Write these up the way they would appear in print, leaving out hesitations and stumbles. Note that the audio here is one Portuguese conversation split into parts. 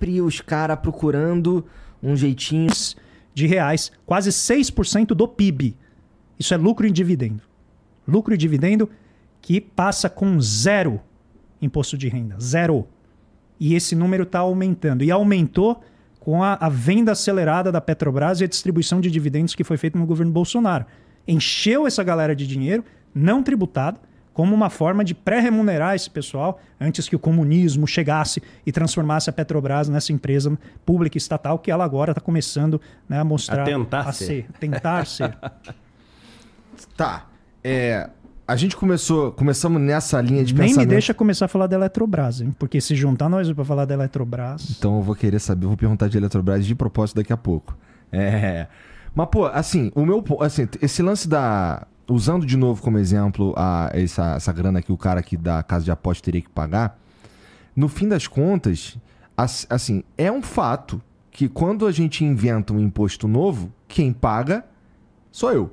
sempre os caras procurando um jeitinho... de reais, quase 6% do PIB. Isso é lucro e dividendo. Lucro e dividendo que passa com zero imposto de renda. Zero. E esse número está aumentando. E aumentou com a venda acelerada da Petrobras e a distribuição de dividendos que foi feita no governo Bolsonaro. Encheu essa galera de dinheiro, não tributado, como uma forma de pré-remunerar esse pessoal antes que o comunismo chegasse e transformasse a Petrobras nessa empresa pública e estatal que ela agora está começando, né, a mostrar... Tentar ser. Tá. A gente começamos nessa linha de pensamento... Nem me deixa começar a falar da Eletrobras, hein? Porque se juntar nós para falar da Eletrobras... Então eu vou querer saber, vou perguntar de Eletrobras de propósito daqui a pouco. Mas, pô, assim, esse lance da... Usando de novo como exemplo essa grana que o cara aqui da casa de aposta teria que pagar, no fim das contas, assim, é um fato que quando a gente inventa um imposto novo, quem paga sou eu,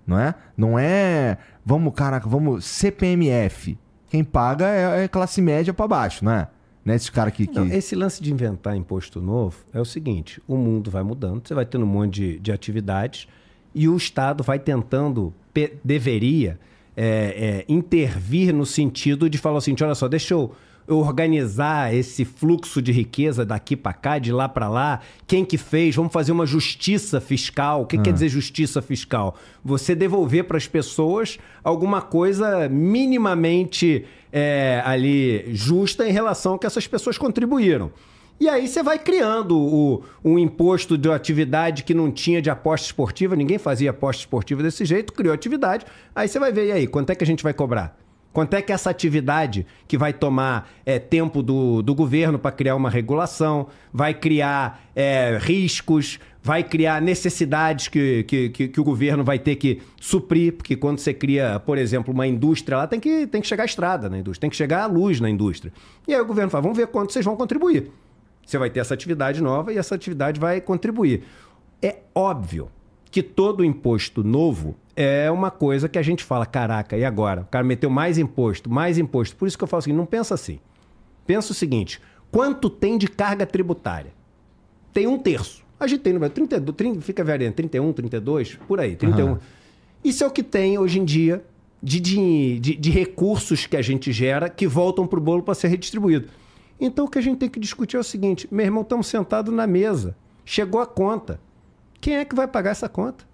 não é? Não é, vamos CPMF. Quem paga é classe média para baixo, não é? Não é esse cara que... Não, esse lance de inventar imposto novo é o seguinte, o mundo vai mudando, você vai tendo um monte de atividades e o Estado vai tentando... deveria intervir no sentido de falar assim, olha só, deixa eu organizar esse fluxo de riqueza daqui para cá, de lá para lá, quem que fez, vamos fazer uma justiça fiscal. O que quer dizer justiça fiscal? Você devolver para as pessoas alguma coisa minimamente ali justa em relação ao que essas pessoas contribuíram. E aí você vai criando um imposto de atividade que não tinha de aposta esportiva, ninguém fazia aposta esportiva desse jeito, criou atividade, aí você vai ver, e aí, quanto é que a gente vai cobrar? Quanto é que essa atividade que vai tomar tempo do governo para criar uma regulação, vai criar riscos, vai criar necessidades que o governo vai ter que suprir, porque quando você cria, por exemplo, uma indústria lá, tem que chegar a estrada na indústria, tem que chegar a luz na indústria. E aí o governo fala, vamos ver quanto vocês vão contribuir. Você vai ter essa atividade nova e essa atividade vai contribuir. É óbvio que todo imposto novo é uma coisa que a gente fala, caraca, e agora? O cara meteu mais imposto, mais imposto. Por isso que eu falo assim, não pensa assim. Pensa o seguinte, quanto tem de carga tributária? Tem 1/3. A gente tem no Brasil 32, fica variando, 31, 32, por aí, 31. Isso é o que tem hoje em dia de recursos que a gente gera que voltam para o bolo para ser redistribuído. Então o que a gente tem que discutir é o seguinte, meu irmão, estamos sentados na mesa, chegou a conta. Quem é que vai pagar essa conta?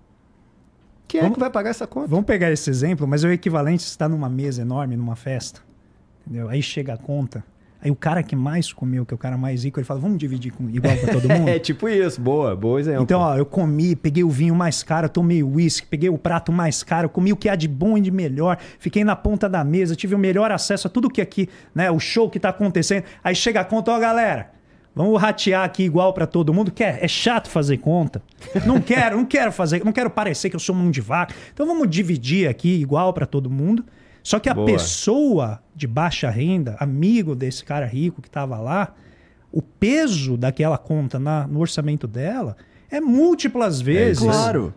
Quem é que vai pagar essa conta? Vamos pegar esse exemplo, mas é o equivalente se está numa mesa enorme, numa festa, entendeu? Aí chega a conta, aí o cara que mais comeu, que é o cara mais rico, ele fala, vamos dividir igual para todo mundo? É tipo isso, boa exemplo. Então, ó, eu comi, peguei o vinho mais caro, tomei o uísque, peguei o prato mais caro, comi o que há de bom e de melhor, fiquei na ponta da mesa, tive o melhor acesso a tudo que aqui, né, o show que tá acontecendo. Aí chega a conta, ó, galera, vamos ratear aqui igual para todo mundo. É chato fazer conta. Não quero fazer, não quero parecer que eu sou mão de vaca. Então vamos dividir aqui igual para todo mundo. Só que a pessoa de baixa renda, amigo desse cara rico que estava lá, o peso daquela conta no orçamento dela é múltiplas vezes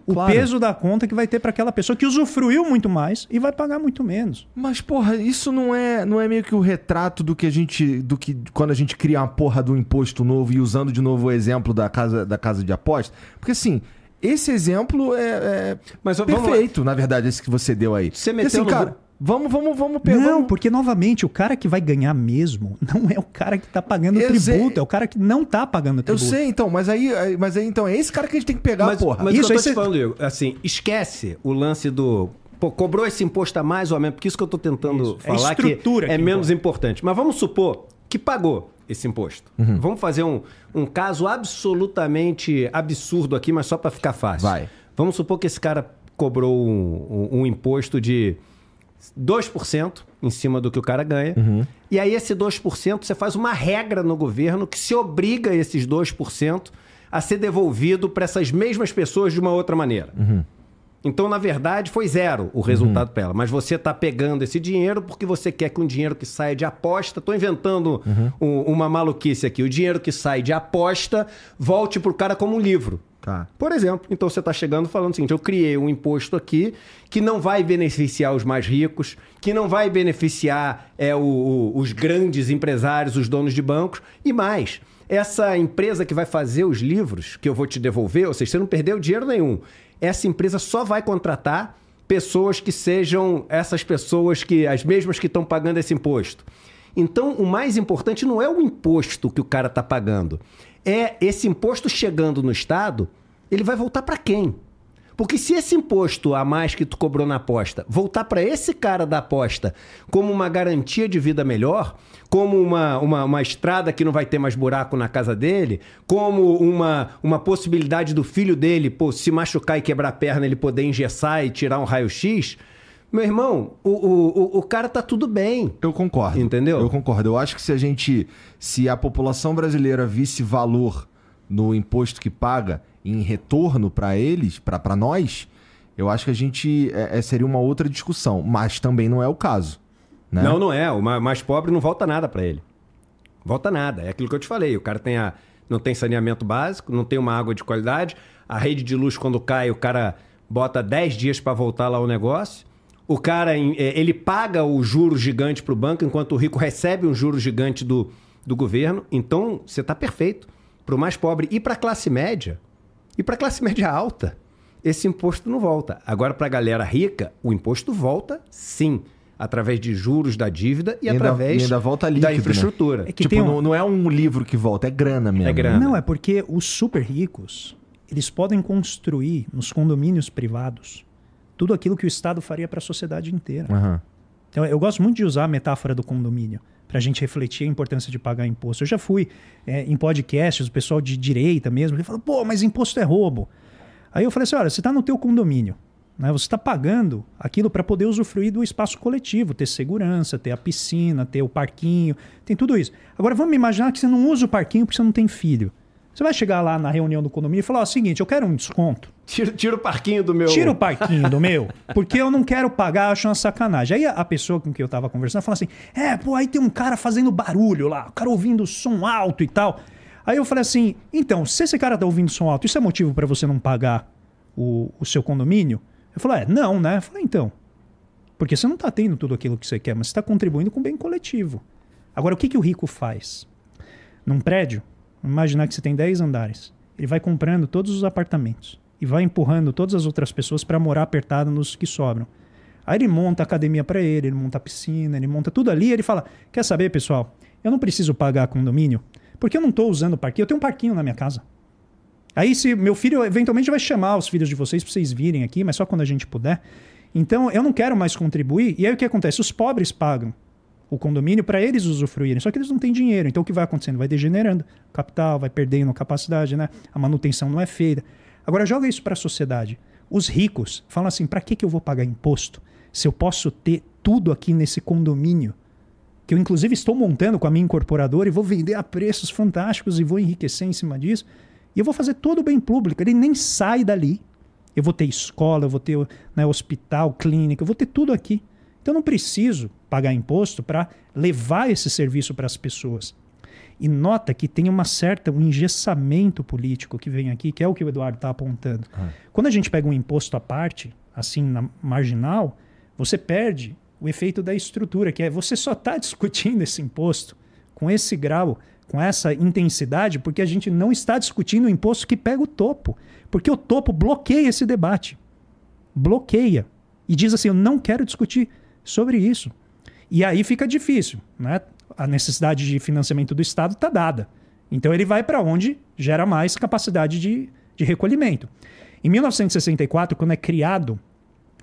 o peso da conta que vai ter para aquela pessoa que usufruiu muito mais e vai pagar muito menos. Mas, porra, isso não é meio que o retrato do que quando a gente cria uma porra do imposto novo e usando de novo o exemplo da casa de aposta? Porque assim, esse exemplo mas perfeito, na verdade, esse que você deu aí. Você meteu assim, cara, Vamos pegar. Não, porque novamente o cara que vai ganhar mesmo não é o cara que tá pagando tributo, é o cara que não tá pagando tributo. Eu sei, então, mas aí então é esse cara que a gente tem que pegar, porra. Mas isso, eu tô te falando, Igor, assim, esquece o lance do... Pô, cobrou esse imposto a mais ou a menos, porque isso que eu tô tentando falar que é menos importante. Mas vamos supor que pagou esse imposto. Vamos fazer um caso absolutamente absurdo aqui, mas só para ficar fácil. Vai. Vamos supor que esse cara cobrou um imposto de 2% em cima do que o cara ganha. E aí esse 2%, você faz uma regra no governo que se obriga esses 2% a ser devolvido para essas mesmas pessoas de uma outra maneira. Então, na verdade, foi zero o resultado para ela. Mas você está pegando esse dinheiro porque você quer que um dinheiro que saia de aposta... Estou inventando uma maluquice aqui. O dinheiro que sai de aposta volte para o cara como um livro. Tá. Por exemplo, então você está chegando falando o seguinte, eu criei um imposto aqui que não vai beneficiar os mais ricos, que não vai beneficiar os grandes empresários, os donos de bancos, e mais, essa empresa que vai fazer os livros que eu vou te devolver, ou seja, você não perdeu dinheiro nenhum. Essa empresa só vai contratar pessoas que sejam essas pessoas as mesmas que estão pagando esse imposto. Então, o mais importante não é o imposto que o cara está pagando. É esse imposto chegando no Estado, ele vai voltar para quem? Porque se esse imposto a mais que tu cobrou na aposta voltar para esse cara da aposta como uma garantia de vida melhor, como uma estrada que não vai ter mais buraco na casa dele, como uma possibilidade do filho dele se machucar e quebrar a perna, ele poder engessar e tirar um raio-x, meu irmão, o cara tá tudo bem. Eu concordo. Entendeu? Eu concordo. Eu acho que se a população brasileira visse valor no imposto que paga em retorno para eles, para nós, eu acho que a gente seria uma outra discussão. Mas também não é o caso. Né? Não é. O mais pobre não volta nada para ele. Volta nada. É aquilo que eu te falei. O cara não tem saneamento básico, não tem uma água de qualidade. A rede de luz, quando cai, o cara bota 10 dias para voltar lá ao negócio. O cara, ele paga o juro gigante para o banco, enquanto o rico recebe um juro gigante do governo. Então, você está perfeito. Para o mais pobre e para a classe média, e para a classe média alta, esse imposto não volta. Agora, para a galera rica, o imposto volta sim, através de juros da dívida e através ainda volta líquido, da infraestrutura. Né? Não é um livro que volta, é grana mesmo. É grana. Não, é porque os super ricos, eles podem construir nos condomínios privados tudo aquilo que o Estado faria para a sociedade inteira. Uhum. Então, eu gosto muito de usar a metáfora do condomínio para a gente refletir a importância de pagar imposto. Eu já fui em podcasts, o pessoal de direita mesmo, ele fala, pô, mas imposto é roubo. Aí eu falei assim, olha, você está no teu condomínio, né? Você está pagando aquilo para poder usufruir do espaço coletivo, ter segurança, ter a piscina, ter o parquinho, tem tudo isso. Agora vamos imaginar que você não usa o parquinho porque você não tem filho. Você vai chegar lá na reunião do condomínio e falar, ó, seguinte, eu quero um desconto. Tira o parquinho do meu... Tira o parquinho do meu, porque eu não quero pagar, eu acho uma sacanagem. Aí a pessoa com quem eu estava conversando fala assim, aí tem um cara fazendo barulho lá, o cara ouvindo som alto e tal. Aí eu falei assim, então, se esse cara tá ouvindo som alto, isso é motivo para você não pagar o seu condomínio? Eu falei, não, né? Eu falei, então, porque você não tá tendo tudo aquilo que você quer, mas você está contribuindo com o bem coletivo. Agora, o que o rico faz? Num prédio, imaginar que você tem 10 andares, ele vai comprando todos os apartamentos e vai empurrando todas as outras pessoas para morar apertado nos que sobram. Aí ele monta a academia para ele monta a piscina, ele monta tudo ali, ele fala, quer saber, pessoal, eu não preciso pagar condomínio, porque eu não estou usando o parquinho, eu tenho um parquinho na minha casa. Aí se meu filho eventualmente vai chamar os filhos de vocês para vocês virem aqui, mas só quando a gente puder. Então eu não quero mais contribuir, e aí o que acontece? Os pobres pagam o condomínio para eles usufruírem, só que eles não têm dinheiro, então o que vai acontecendo? Vai degenerando, o capital vai perdendo capacidade, né? A manutenção não é feita. Agora joga isso para a sociedade. Os ricos falam assim, para que eu vou pagar imposto se eu posso ter tudo aqui nesse condomínio, que eu inclusive estou montando com a minha incorporadora e vou vender a preços fantásticos e vou enriquecer em cima disso, e eu vou fazer todo o bem público, ele nem sai dali. Eu vou ter escola, eu vou ter hospital, clínica, eu vou ter tudo aqui. Então eu não preciso pagar imposto para levar esse serviço para as pessoas. E nota que tem um engessamento político que vem aqui, que é o que o Eduardo está apontando. Quando a gente pega um imposto à parte, assim, na marginal, você perde o efeito da estrutura, que é você só está discutindo esse imposto com esse grau, com essa intensidade, porque a gente não está discutindo o imposto que pega o topo. Porque o topo bloqueia esse debate. Bloqueia. E diz assim, eu não quero discutir sobre isso. E aí fica difícil, né? A necessidade de financiamento do Estado está dada. Então ele vai para onde gera mais capacidade de recolhimento. Em 1964, quando é criado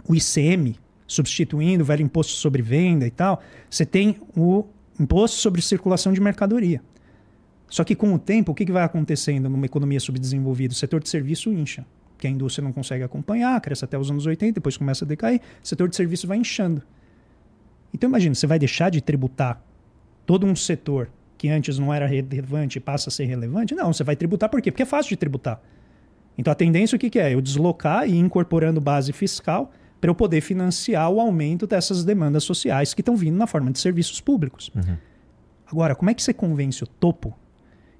o ICM, substituindo o velho imposto sobre venda e tal, você tem o imposto sobre circulação de mercadoria. Só que com o tempo, o que vai acontecendo numa economia subdesenvolvida? O setor de serviço incha, porque a indústria não consegue acompanhar, cresce até os anos 80, depois começa a decair, o setor de serviço vai inchando. Então imagina, você vai deixar de tributar todo um setor que antes não era relevante e passa a ser relevante? Não, você vai tributar por quê? Porque é fácil de tributar. Então a tendência o que é? Eu deslocar e ir incorporando base fiscal para eu poder financiar o aumento dessas demandas sociais que estão vindo na forma de serviços públicos. Uhum. Agora, como é que você convence o topo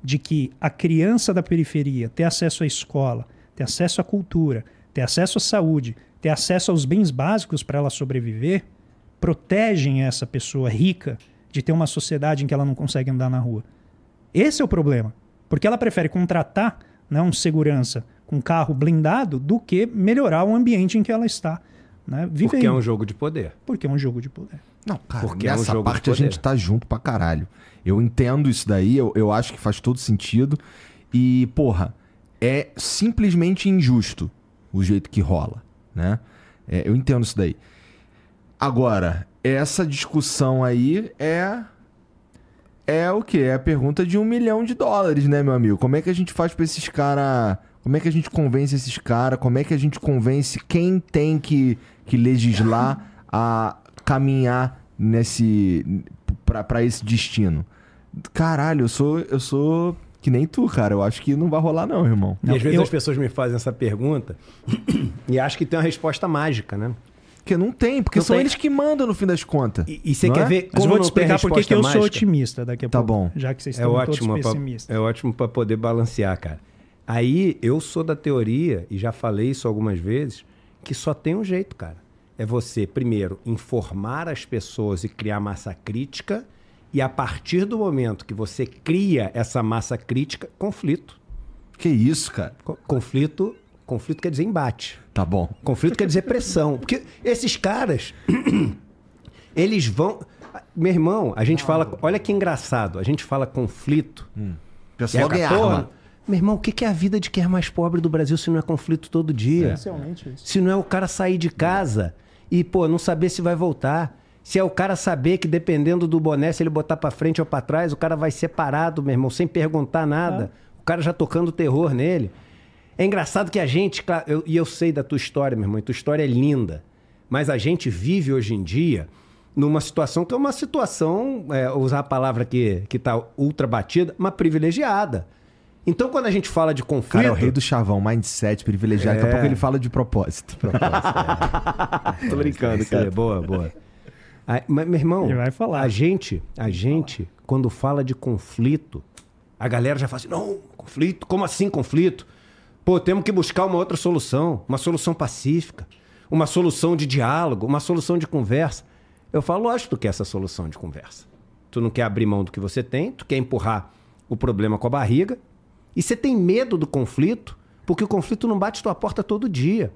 de que a criança da periferia ter acesso à escola, ter acesso à cultura, ter acesso à saúde, ter acesso aos bens básicos para ela sobreviver, protegem essa pessoa rica de ter uma sociedade em que ela não consegue andar na rua? Esse é o problema. Porque ela prefere contratar, né, um segurança com carro blindado do que melhorar o ambiente em que ela está, né, vivendo. Porque é um jogo de poder. Porque é um jogo de poder. Não, cara, Porque é um nessa jogo de parte a poder. gente tá junto pra caralho. Eu entendo isso daí, eu acho que faz todo sentido. E, porra, é simplesmente injusto o jeito que rola, né? Eu entendo isso daí. Agora, essa discussão aí é o quê? É a pergunta de $1 milhão, né, meu amigo? Como é que a gente faz pra esses caras... Como é que a gente convence esses caras? Como é que a gente convence quem tem que legislar a caminhar pra esse destino? Caralho, eu sou que nem tu, cara. Eu acho que não vai rolar não, irmão. E às vezes as pessoas me fazem essa pergunta e acham que tem uma resposta mágica, né? Porque não tem, porque Não são tem. eles que mandam no fim das contas. E você Não quer é? ver Mas como eu vou te não tem explicar por que resposta eu sou mágica? otimista daqui a Tá pouco. bom. Já que vocês É estão ótimo, todos pessimistas. é ótimo para poder balancear, cara. Aí eu sou da teoria, e já falei isso algumas vezes, que só tem um jeito, cara. É você, primeiro, informar as pessoas e criar massa crítica, e a partir do momento que você cria essa massa crítica, conflito. Que isso, cara? Conflito quer dizer embate. Tá bom. Conflito quer dizer pressão. Porque esses caras, eles vão... Meu irmão, a gente fala... Olha que engraçado. A gente fala conflito. O pessoal ganha Porra, arma. meu irmão, o que é a vida de quem é mais pobre do Brasil se não é conflito todo dia? Essencialmente isso. Se não é o cara sair de casa e, pô, não saber se vai voltar. Se é o cara saber que dependendo do boné, se ele botar pra frente ou pra trás, o cara vai ser parado, meu irmão, sem perguntar nada. O cara já tocando terror nele. É engraçado que a gente, eu sei da tua história, meu irmão, e tua história é linda, mas a gente vive hoje em dia numa situação que é uma situação, usar a palavra que tá ultra batida, uma privilegiada. Então, quando a gente fala de conflito... Cara, é o rei do chavão, mindset privilegiado. Daqui a pouco ele fala de propósito. Tô brincando, Isso aí, boa. Mas, meu irmão, Ele vai falar. a gente, quando fala de conflito, a galera já fala assim, não, conflito, como assim conflito? Pô, temos que buscar uma outra solução, uma solução pacífica, uma solução de diálogo, uma solução de conversa. Eu falo, lógico que tu quer essa solução de conversa. Tu não quer abrir mão do que você tem, tu quer empurrar o problema com a barriga, e você tem medo do conflito, porque o conflito não bate tua porta todo dia.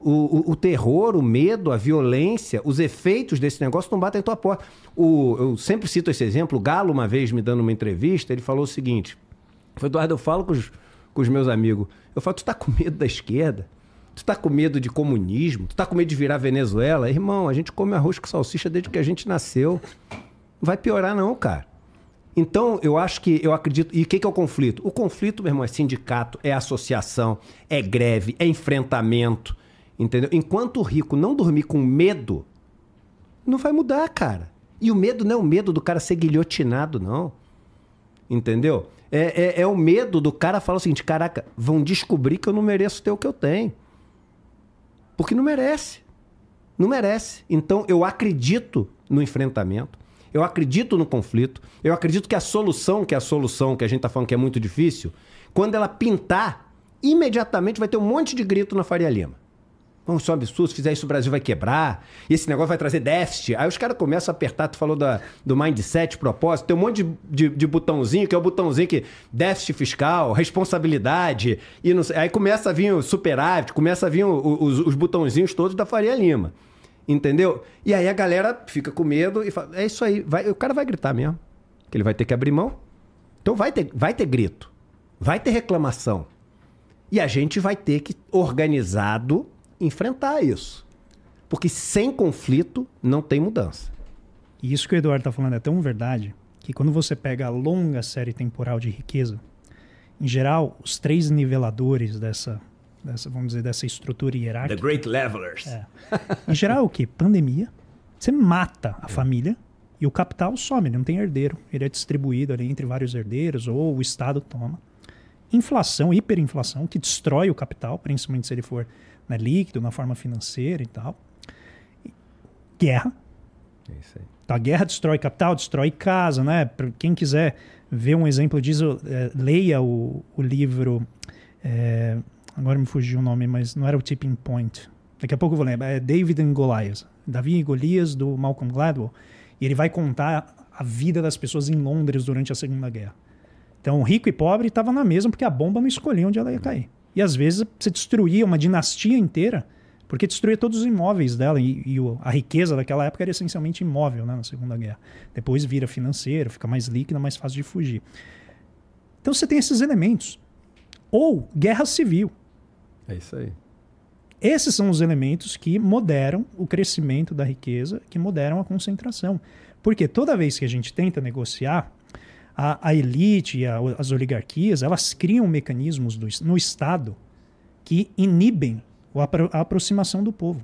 O terror, o medo, a violência, os efeitos desse negócio não batem em tua porta. Eu sempre cito esse exemplo. O Galo, uma vez, me dando uma entrevista, ele falou o seguinte: Eduardo, eu falo com os meus amigos, eu falo, tu tá com medo da esquerda? Tu tá com medo de comunismo? Tu tá com medo de virar Venezuela? Irmão, a gente come arroz com salsicha desde que a gente nasceu. Não vai piorar não, cara. Então, eu acredito... E o que é o conflito? O conflito, meu irmão, é sindicato, é associação, é greve, é enfrentamento. Entendeu? Enquanto o rico não dormir com medo, não vai mudar, cara. E o medo não é o medo do cara ser guilhotinado, não. Entendeu? É o medo do cara falar o seguinte, caraca, vão descobrir que eu não mereço ter o que eu tenho. Porque não merece. Não merece. Então, eu acredito no enfrentamento. Eu acredito no conflito. Eu acredito que a solução que a gente está falando que é muito difícil, quando ela pintar, imediatamente vai ter um monte de grito na Faria Lima. Vamos, isso é um absurdo, se fizer isso o Brasil vai quebrar, e esse negócio vai trazer déficit. Aí os caras começam a apertar, tu falou do mindset, propósito, tem um monte de botãozinho, que é o botãozinho que déficit fiscal, responsabilidade, e não sei, aí começa a vir o superávit, começa a vir os botãozinhos todos da Faria Lima. Entendeu? E aí a galera fica com medo e fala, é isso aí, o cara vai gritar mesmo, que ele vai ter que abrir mão. Então vai ter grito, vai ter reclamação. E a gente vai ter que, organizado, enfrentar isso. Porque sem conflito não tem mudança. E isso que o Eduardo está falando é tão verdade que quando você pega a longa série temporal de riqueza, em geral, os 3 niveladores dessa vamos dizer, dessa estrutura hierárquica... The Great Levelers. Em geral, o quê? Pandemia. Você mata a família e o capital some, ele não tem herdeiro. Ele é distribuído ali entre vários herdeiros ou o Estado toma. Inflação, hiperinflação, que destrói o capital, principalmente se ele for, né, líquido, na forma financeira e tal. Guerra. É isso aí. Então, a guerra destrói capital, destrói casa, né? Pra quem quiser ver um exemplo disso, leia o livro... agora me fugiu o nome, mas não era o Tipping Point. Daqui a pouco eu vou lembrar. É David and Goliath. Davi e Golias, do Malcolm Gladwell. E ele vai contar a vida das pessoas em Londres durante a Segunda Guerra. Então, rico e pobre estavam na mesma porque a bomba não escolhia onde ela ia cair. E às vezes você destruía uma dinastia inteira porque destruía todos os imóveis dela. A riqueza daquela época era essencialmente imóvel, né, na Segunda Guerra. Depois vira financeiro, fica mais líquida, mais fácil de fugir. Então você tem esses elementos. Ou guerra civil. É isso aí. Esses são os elementos que moderam o crescimento da riqueza, que moderam a concentração. Porque toda vez que a gente tenta negociar, a elite e as oligarquias, elas criam mecanismos no Estado que inibem a aproximação do povo.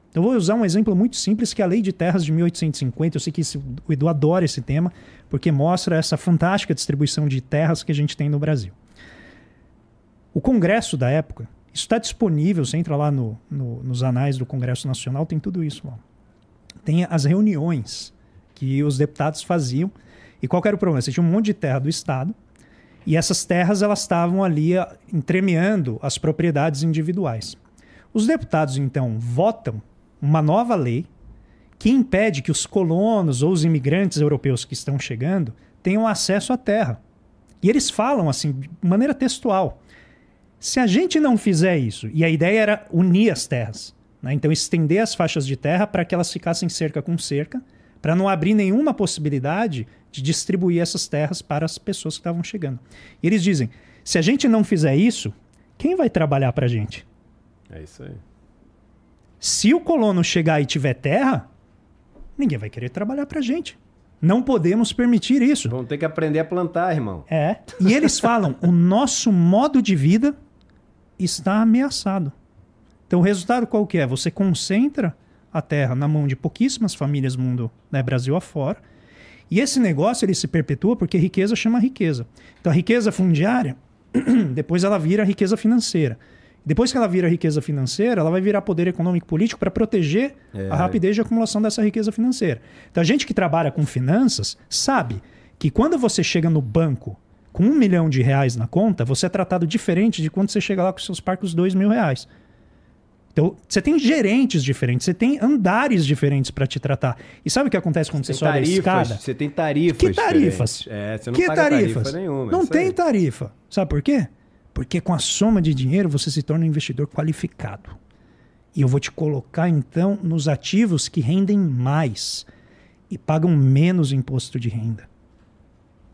Então, eu vou usar um exemplo muito simples, que é a Lei de Terras de 1850. Eu sei que o Edu adora esse tema, porque mostra essa fantástica distribuição de terras que a gente tem no Brasil. O Congresso da época, isso está disponível, você entra lá nos anais do Congresso Nacional, tem tudo isso lá. Tem as reuniões que os deputados faziam. E qual era o problema? Você tinha um monte de terra do Estado, e essas terras elas estavam ali entremeando as propriedades individuais. Os deputados, então, votam uma nova lei que impede que os colonos ou os imigrantes europeus que estão chegando tenham acesso à terra. E eles falam assim, de maneira textual, se a gente não fizer isso, e a ideia era unir as terras, né? Então estender as faixas de terra para que elas ficassem cerca com cerca, para não abrir nenhuma possibilidade de distribuir essas terras para as pessoas que estavam chegando. E eles dizem, se a gente não fizer isso, quem vai trabalhar para a gente? É isso aí. Se o colono chegar e tiver terra, ninguém vai querer trabalhar para a gente. Não podemos permitir isso. Vamos ter que aprender a plantar, irmão. É. E eles falam, o nosso modo de vida está ameaçado. Então o resultado qual que é? Você concentra a terra na mão de pouquíssimas famílias mundo, né, Brasil afora, e esse negócio ele se perpetua porque riqueza chama riqueza. Então a riqueza fundiária, depois ela vira riqueza financeira. Depois que ela vira riqueza financeira, ela vai virar poder econômico político para proteger a rapidez de acumulação dessa riqueza financeira. Então a gente que trabalha com finanças sabe que quando você chega no banco com R$1 milhão na conta, você é tratado diferente de quando você chega lá com seus parcos R$2.000. Então, você tem gerentes diferentes, você tem andares diferentes para te tratar. E sabe o que acontece quando você sobe a escada? Você tem tarifas. Que tarifas? Você não paga tarifa nenhuma. Não tem tarifa. Sabe por quê? Porque com a soma de dinheiro você se torna um investidor qualificado. E eu vou te colocar, então, nos ativos que rendem mais e pagam menos imposto de renda.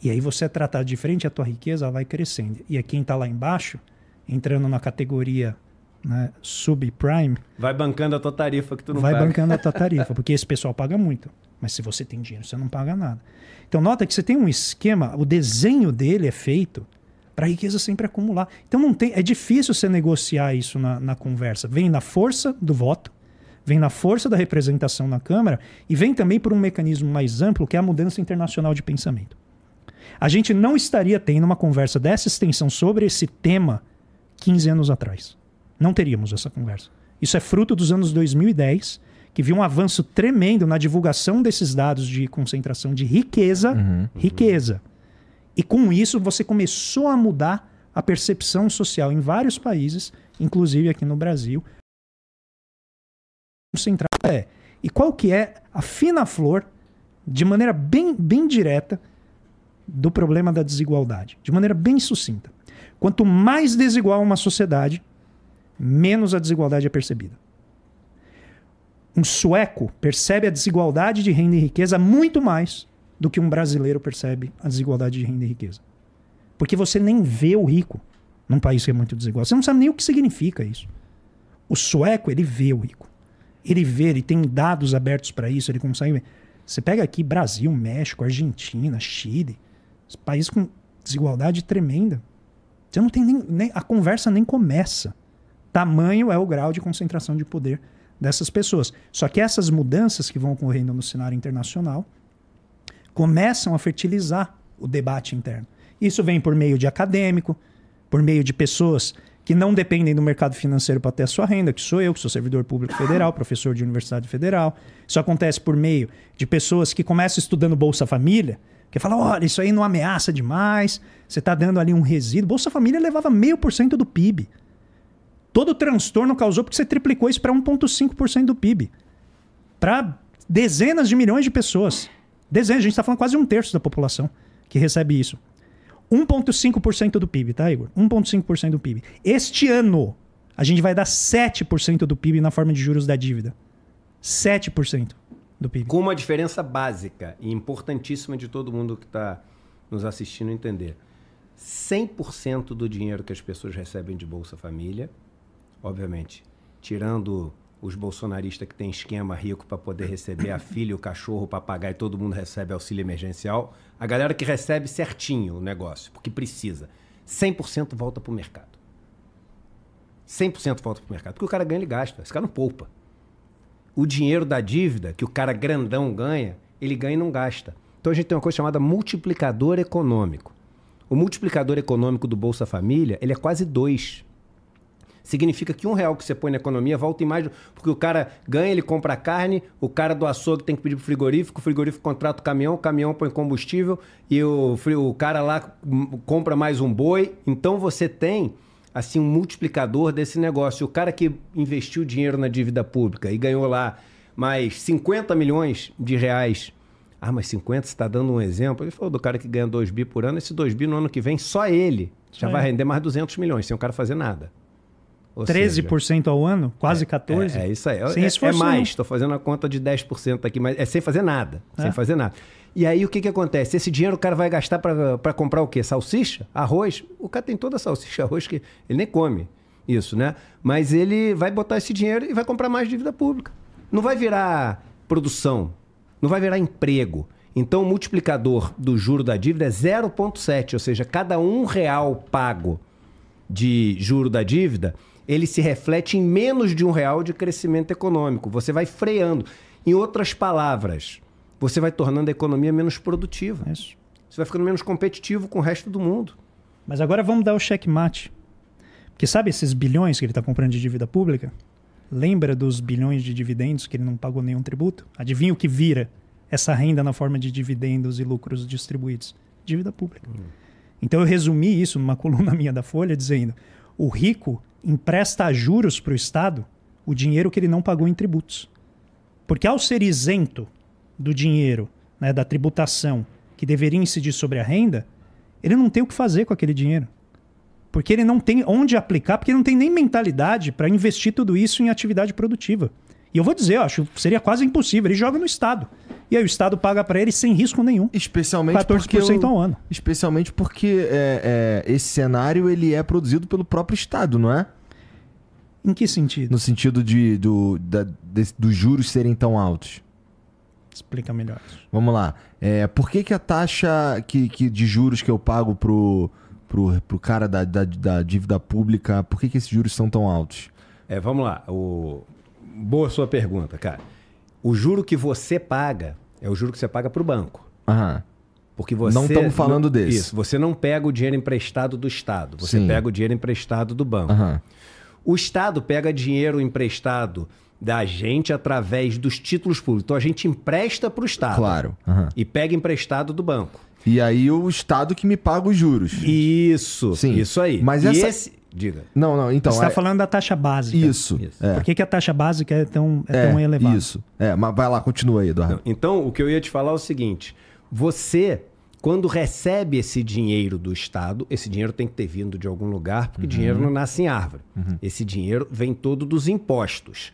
E aí você é tratado diferente, a tua riqueza ela vai crescendo. E quem está lá embaixo, entrando na categoria, né, subprime, vai bancando a tua tarifa que tu não paga. paga. Vai bancando a tua tarifa, porque esse pessoal paga muito. Mas se você tem dinheiro, você não paga nada. Então nota que você tem um esquema, o desenho dele é feito para a riqueza sempre acumular. Então não tem, é difícil você negociar isso na conversa. Vem na força do voto, vem na força da representação na Câmara e vem também por um mecanismo mais amplo, que é a mudança internacional de pensamento. A gente não estaria tendo uma conversa dessa extensão sobre esse tema 15 anos atrás. Não teríamos essa conversa. Isso é fruto dos anos 2010, que viu um avanço tremendo na divulgação desses dados de concentração de riqueza. Riqueza. E com isso você começou a mudar a percepção social em vários países, inclusive aqui no Brasil. E qual que é a fina flor, de maneira bem direta, do problema da desigualdade? De maneira bem sucinta. Quanto mais desigual uma sociedade, menos a desigualdade é percebida. Um sueco percebe a desigualdade de renda e riqueza muito mais do que um brasileiro percebe a desigualdade de renda e riqueza. Porque você nem vê o rico num país que é muito desigual. Você não sabe nem o que significa isso. O sueco, ele vê o rico. Ele tem dados abertos para isso, ele consegue ver. Você pega aqui Brasil, México, Argentina, Chile, países com desigualdade tremenda. Você não tem nem a conversa nem começa. Tamanho é o grau de concentração de poder dessas pessoas. Só que essas mudanças que vão ocorrendo no cenário internacional começam a fertilizar o debate interno. Isso vem por meio de acadêmico, por meio de pessoas que não dependem do mercado financeiro para ter a sua renda, que sou eu, que sou servidor público federal, professor de universidade federal. Isso acontece por meio de pessoas que começam estudando Bolsa Família, que falam, olha, isso aí não ameaça demais, você está dando ali um resíduo. Bolsa Família levava 0,5% do PIB. Todo o transtorno causou porque você triplicou isso para 1,5% do PIB. Para dezenas de milhões de pessoas. Dezenas, a gente está falando quase 1/3 da população que recebe isso. 1,5% do PIB, tá, Igor? 1,5% do PIB. Este ano, a gente vai dar 7% do PIB na forma de juros da dívida. 7% do PIB. Com uma diferença básica e importantíssima de todo mundo que está nos assistindo entender. 100% do dinheiro que as pessoas recebem de Bolsa Família, obviamente, tirando os bolsonaristas que têm esquema rico para poder receber a filha, o cachorro, o papagaio, todo mundo recebe auxílio emergencial. A galera que recebe certinho o negócio, porque precisa. 100% volta para o mercado. 100% volta para o mercado. Porque o cara ganha, ele gasta. Esse cara não poupa. O dinheiro da dívida, que o cara grandão ganha, ele ganha e não gasta. Então a gente tem uma coisa chamada multiplicador econômico. O multiplicador econômico do Bolsa Família, ele é quase 2. Significa que R$1 que você põe na economia volta em mais... Porque o cara ganha, ele compra carne, o cara do açougue tem que pedir pro frigorífico, o frigorífico contrata o caminhão põe combustível e o cara lá compra mais um boi. Então você tem, assim, um multiplicador desse negócio. O cara que investiu dinheiro na dívida pública e ganhou lá mais 50 milhões de reais... Ah, mas 50, você está dando um exemplo. Ele falou do cara que ganha 2 bi por ano. Esse 2 bi no ano que vem, só ele já vai render mais 200 milhões, sem o cara fazer nada. Ou 13% seja, ao ano? Quase 14%? É isso aí. Sem esforço, é mais. Estou fazendo a conta de 10% aqui, mas é sem fazer nada. Sem fazer nada. E aí o que acontece? Esse dinheiro o cara vai gastar para comprar o quê? Salsicha? Arroz? O cara tem toda a salsicha, arroz que ele nem come isso, né? Mas ele vai botar esse dinheiro e vai comprar mais dívida pública. Não vai virar produção. Não vai virar emprego. Então, o multiplicador do juro da dívida é 0,7. Ou seja, cada R$1 pago de juro da dívida, ele se reflete em menos de R$1 de crescimento econômico. Você vai freando. Em outras palavras, você vai tornando a economia menos produtiva. Isso. Você vai ficando menos competitivo com o resto do mundo. Mas agora vamos dar o checkmate. Porque sabe esses bilhões que ele está comprando de dívida pública? Lembra dos bilhões de dividendos que ele não pagou nenhum tributo? Adivinha o que vira essa renda na forma de dividendos e lucros distribuídos? Dívida pública. Então eu resumi isso numa coluna minha da Folha dizendo: o rico empresta a juros para o Estado o dinheiro que ele não pagou em tributos. Porque ao ser isento do dinheiro, né, da tributação que deveria incidir sobre a renda, ele não tem o que fazer com aquele dinheiro. Porque ele não tem onde aplicar, porque ele não tem nem mentalidade para investir tudo isso em atividade produtiva. E eu vou dizer, eu acho que seria quase impossível. Ele joga no Estado. E aí o Estado paga para ele sem risco nenhum. Especialmente 14% ao ano. Especialmente porque esse cenário ele é produzido pelo próprio Estado, não é? Em que sentido? No sentido dos juros serem tão altos. Explica melhor. Vamos lá. Por que a taxa de juros que eu pago pro cara da dívida pública, por que esses juros são tão altos? Vamos lá. Boa sua pergunta, cara. O juro que você paga é o juro que você paga para o banco. Aham. Porque você não estamos falando desse. Isso. Você não pega o dinheiro emprestado do Estado. Você pega o dinheiro emprestado do banco. Aham. O Estado pega dinheiro emprestado da gente através dos títulos públicos. Então a gente empresta para o Estado. Claro. Aham. E pega emprestado do banco. E aí o Estado que me paga os juros. Isso. Sim. Isso aí. Mas Diga. Não, então... Você está falando da taxa básica. Isso. Por que a taxa básica é tão elevada? Isso. Mas vai lá, continua aí, Eduardo. Então, o que eu ia te falar é o seguinte. Você, quando recebe esse dinheiro do Estado, esse dinheiro tem que ter vindo de algum lugar, porque dinheiro não nasce em árvore. Esse dinheiro vem todo dos impostos.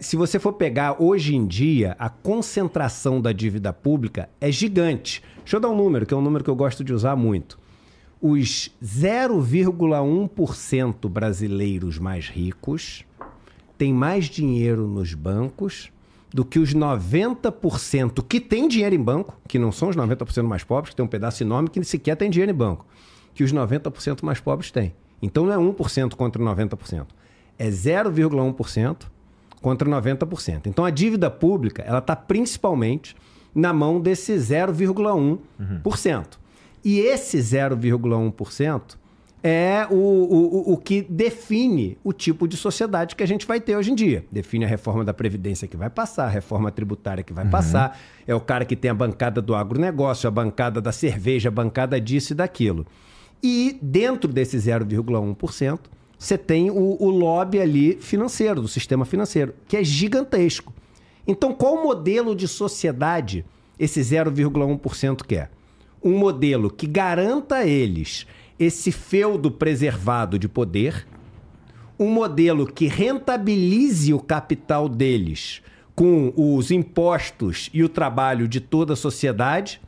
Se você for pegar, hoje em dia, a concentração da dívida pública é gigante. Deixa eu dar um número, que é um número que eu gosto de usar muito. Os 0,1% brasileiros mais ricos têm mais dinheiro nos bancos do que os 90% que têm dinheiro em banco, que não são os 90% mais pobres, que tem um pedaço enorme que sequer tem dinheiro em banco, que os 90% mais pobres têm. Então não é 1% contra 90%. É 0,1% contra 90%. Então a dívida pública ela está principalmente na mão desse 0,1%. E esse 0,1% é o que define o tipo de sociedade que a gente vai ter hoje em dia. Define a reforma da Previdência que vai passar, a reforma tributária que vai passar. É o cara que tem a bancada do agronegócio, a bancada da cerveja, a bancada disso e daquilo. E dentro desse 0,1%, você tem o lobby ali financeiro, do sistema financeiro, que é gigantesco. Então, qual modelo de sociedade esse 0,1% quer? um modelo que garanta a eles esse feudo preservado de poder, um modelo que rentabilize o capital deles com os impostos e o trabalho de toda a sociedade,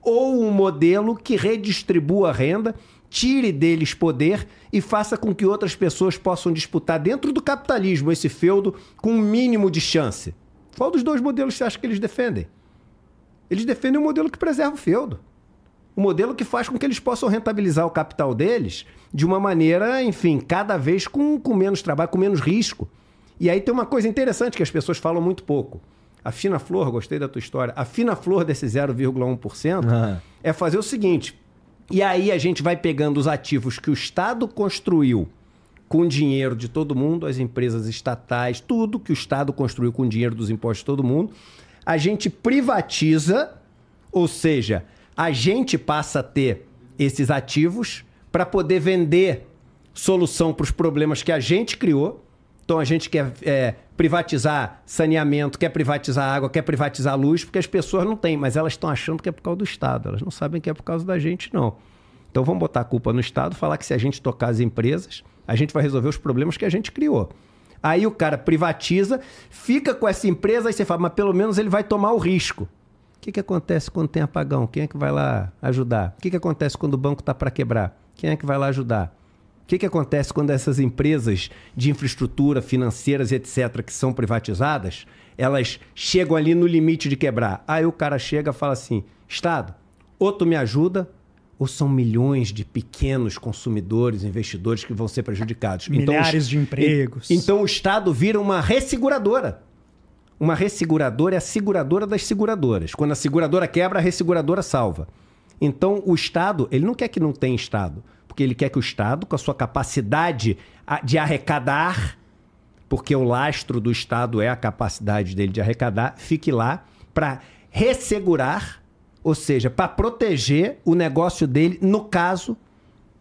ou um modelo que redistribua a renda, tire deles poder e faça com que outras pessoas possam disputar dentro do capitalismo esse feudo com um mínimo de chance. Qual dos dois modelos você acha que eles defendem? Eles defendem um modelo que preserva o feudo. Um modelo que faz com que eles possam rentabilizar o capital deles de uma maneira, enfim, cada vez com menos trabalho, com menos risco. E aí tem uma coisa interessante que as pessoas falam muito pouco. A fina flor, gostei da tua história, a fina flor desse 0,1% é fazer o seguinte, e aí a gente vai pegando os ativos que o Estado construiu com dinheiro de todo mundo, as empresas estatais, tudo que o Estado construiu com dinheiro dos impostos de todo mundo, a gente privatiza, ou seja, a gente passa a ter esses ativos para poder vender solução para os problemas que a gente criou. Então a gente quer privatizar saneamento, quer privatizar água, quer privatizar luz, porque as pessoas não têm, mas elas estão achando que é por causa do Estado. Elas não sabem que é por causa da gente, não. Então vamos botar a culpa no Estado, falar que se a gente tocar as empresas, a gente vai resolver os problemas que a gente criou. Aí o cara privatiza, fica com essa empresa, aí você fala, mas pelo menos ele vai tomar o risco. O que acontece quando tem apagão? Quem é que vai lá ajudar? O que acontece quando o banco está para quebrar? Quem é que vai lá ajudar? O que acontece quando essas empresas de infraestrutura, financeiras e etc., que são privatizadas, elas chegam ali no limite de quebrar? Aí o cara chega e fala assim, Estado, ou tu me ajuda, ou são milhões de pequenos consumidores, investidores que vão ser prejudicados. Milhares de empregos. Então o Estado vira uma resseguradora. Uma resseguradora é a seguradora das seguradoras. Quando a seguradora quebra, a resseguradora salva. Então o Estado, ele não quer que não tenha Estado, porque ele quer que o Estado, com a sua capacidade de arrecadar, porque o lastro do Estado é a capacidade dele de arrecadar, fique lá para ressegurar, ou seja, para proteger o negócio dele no caso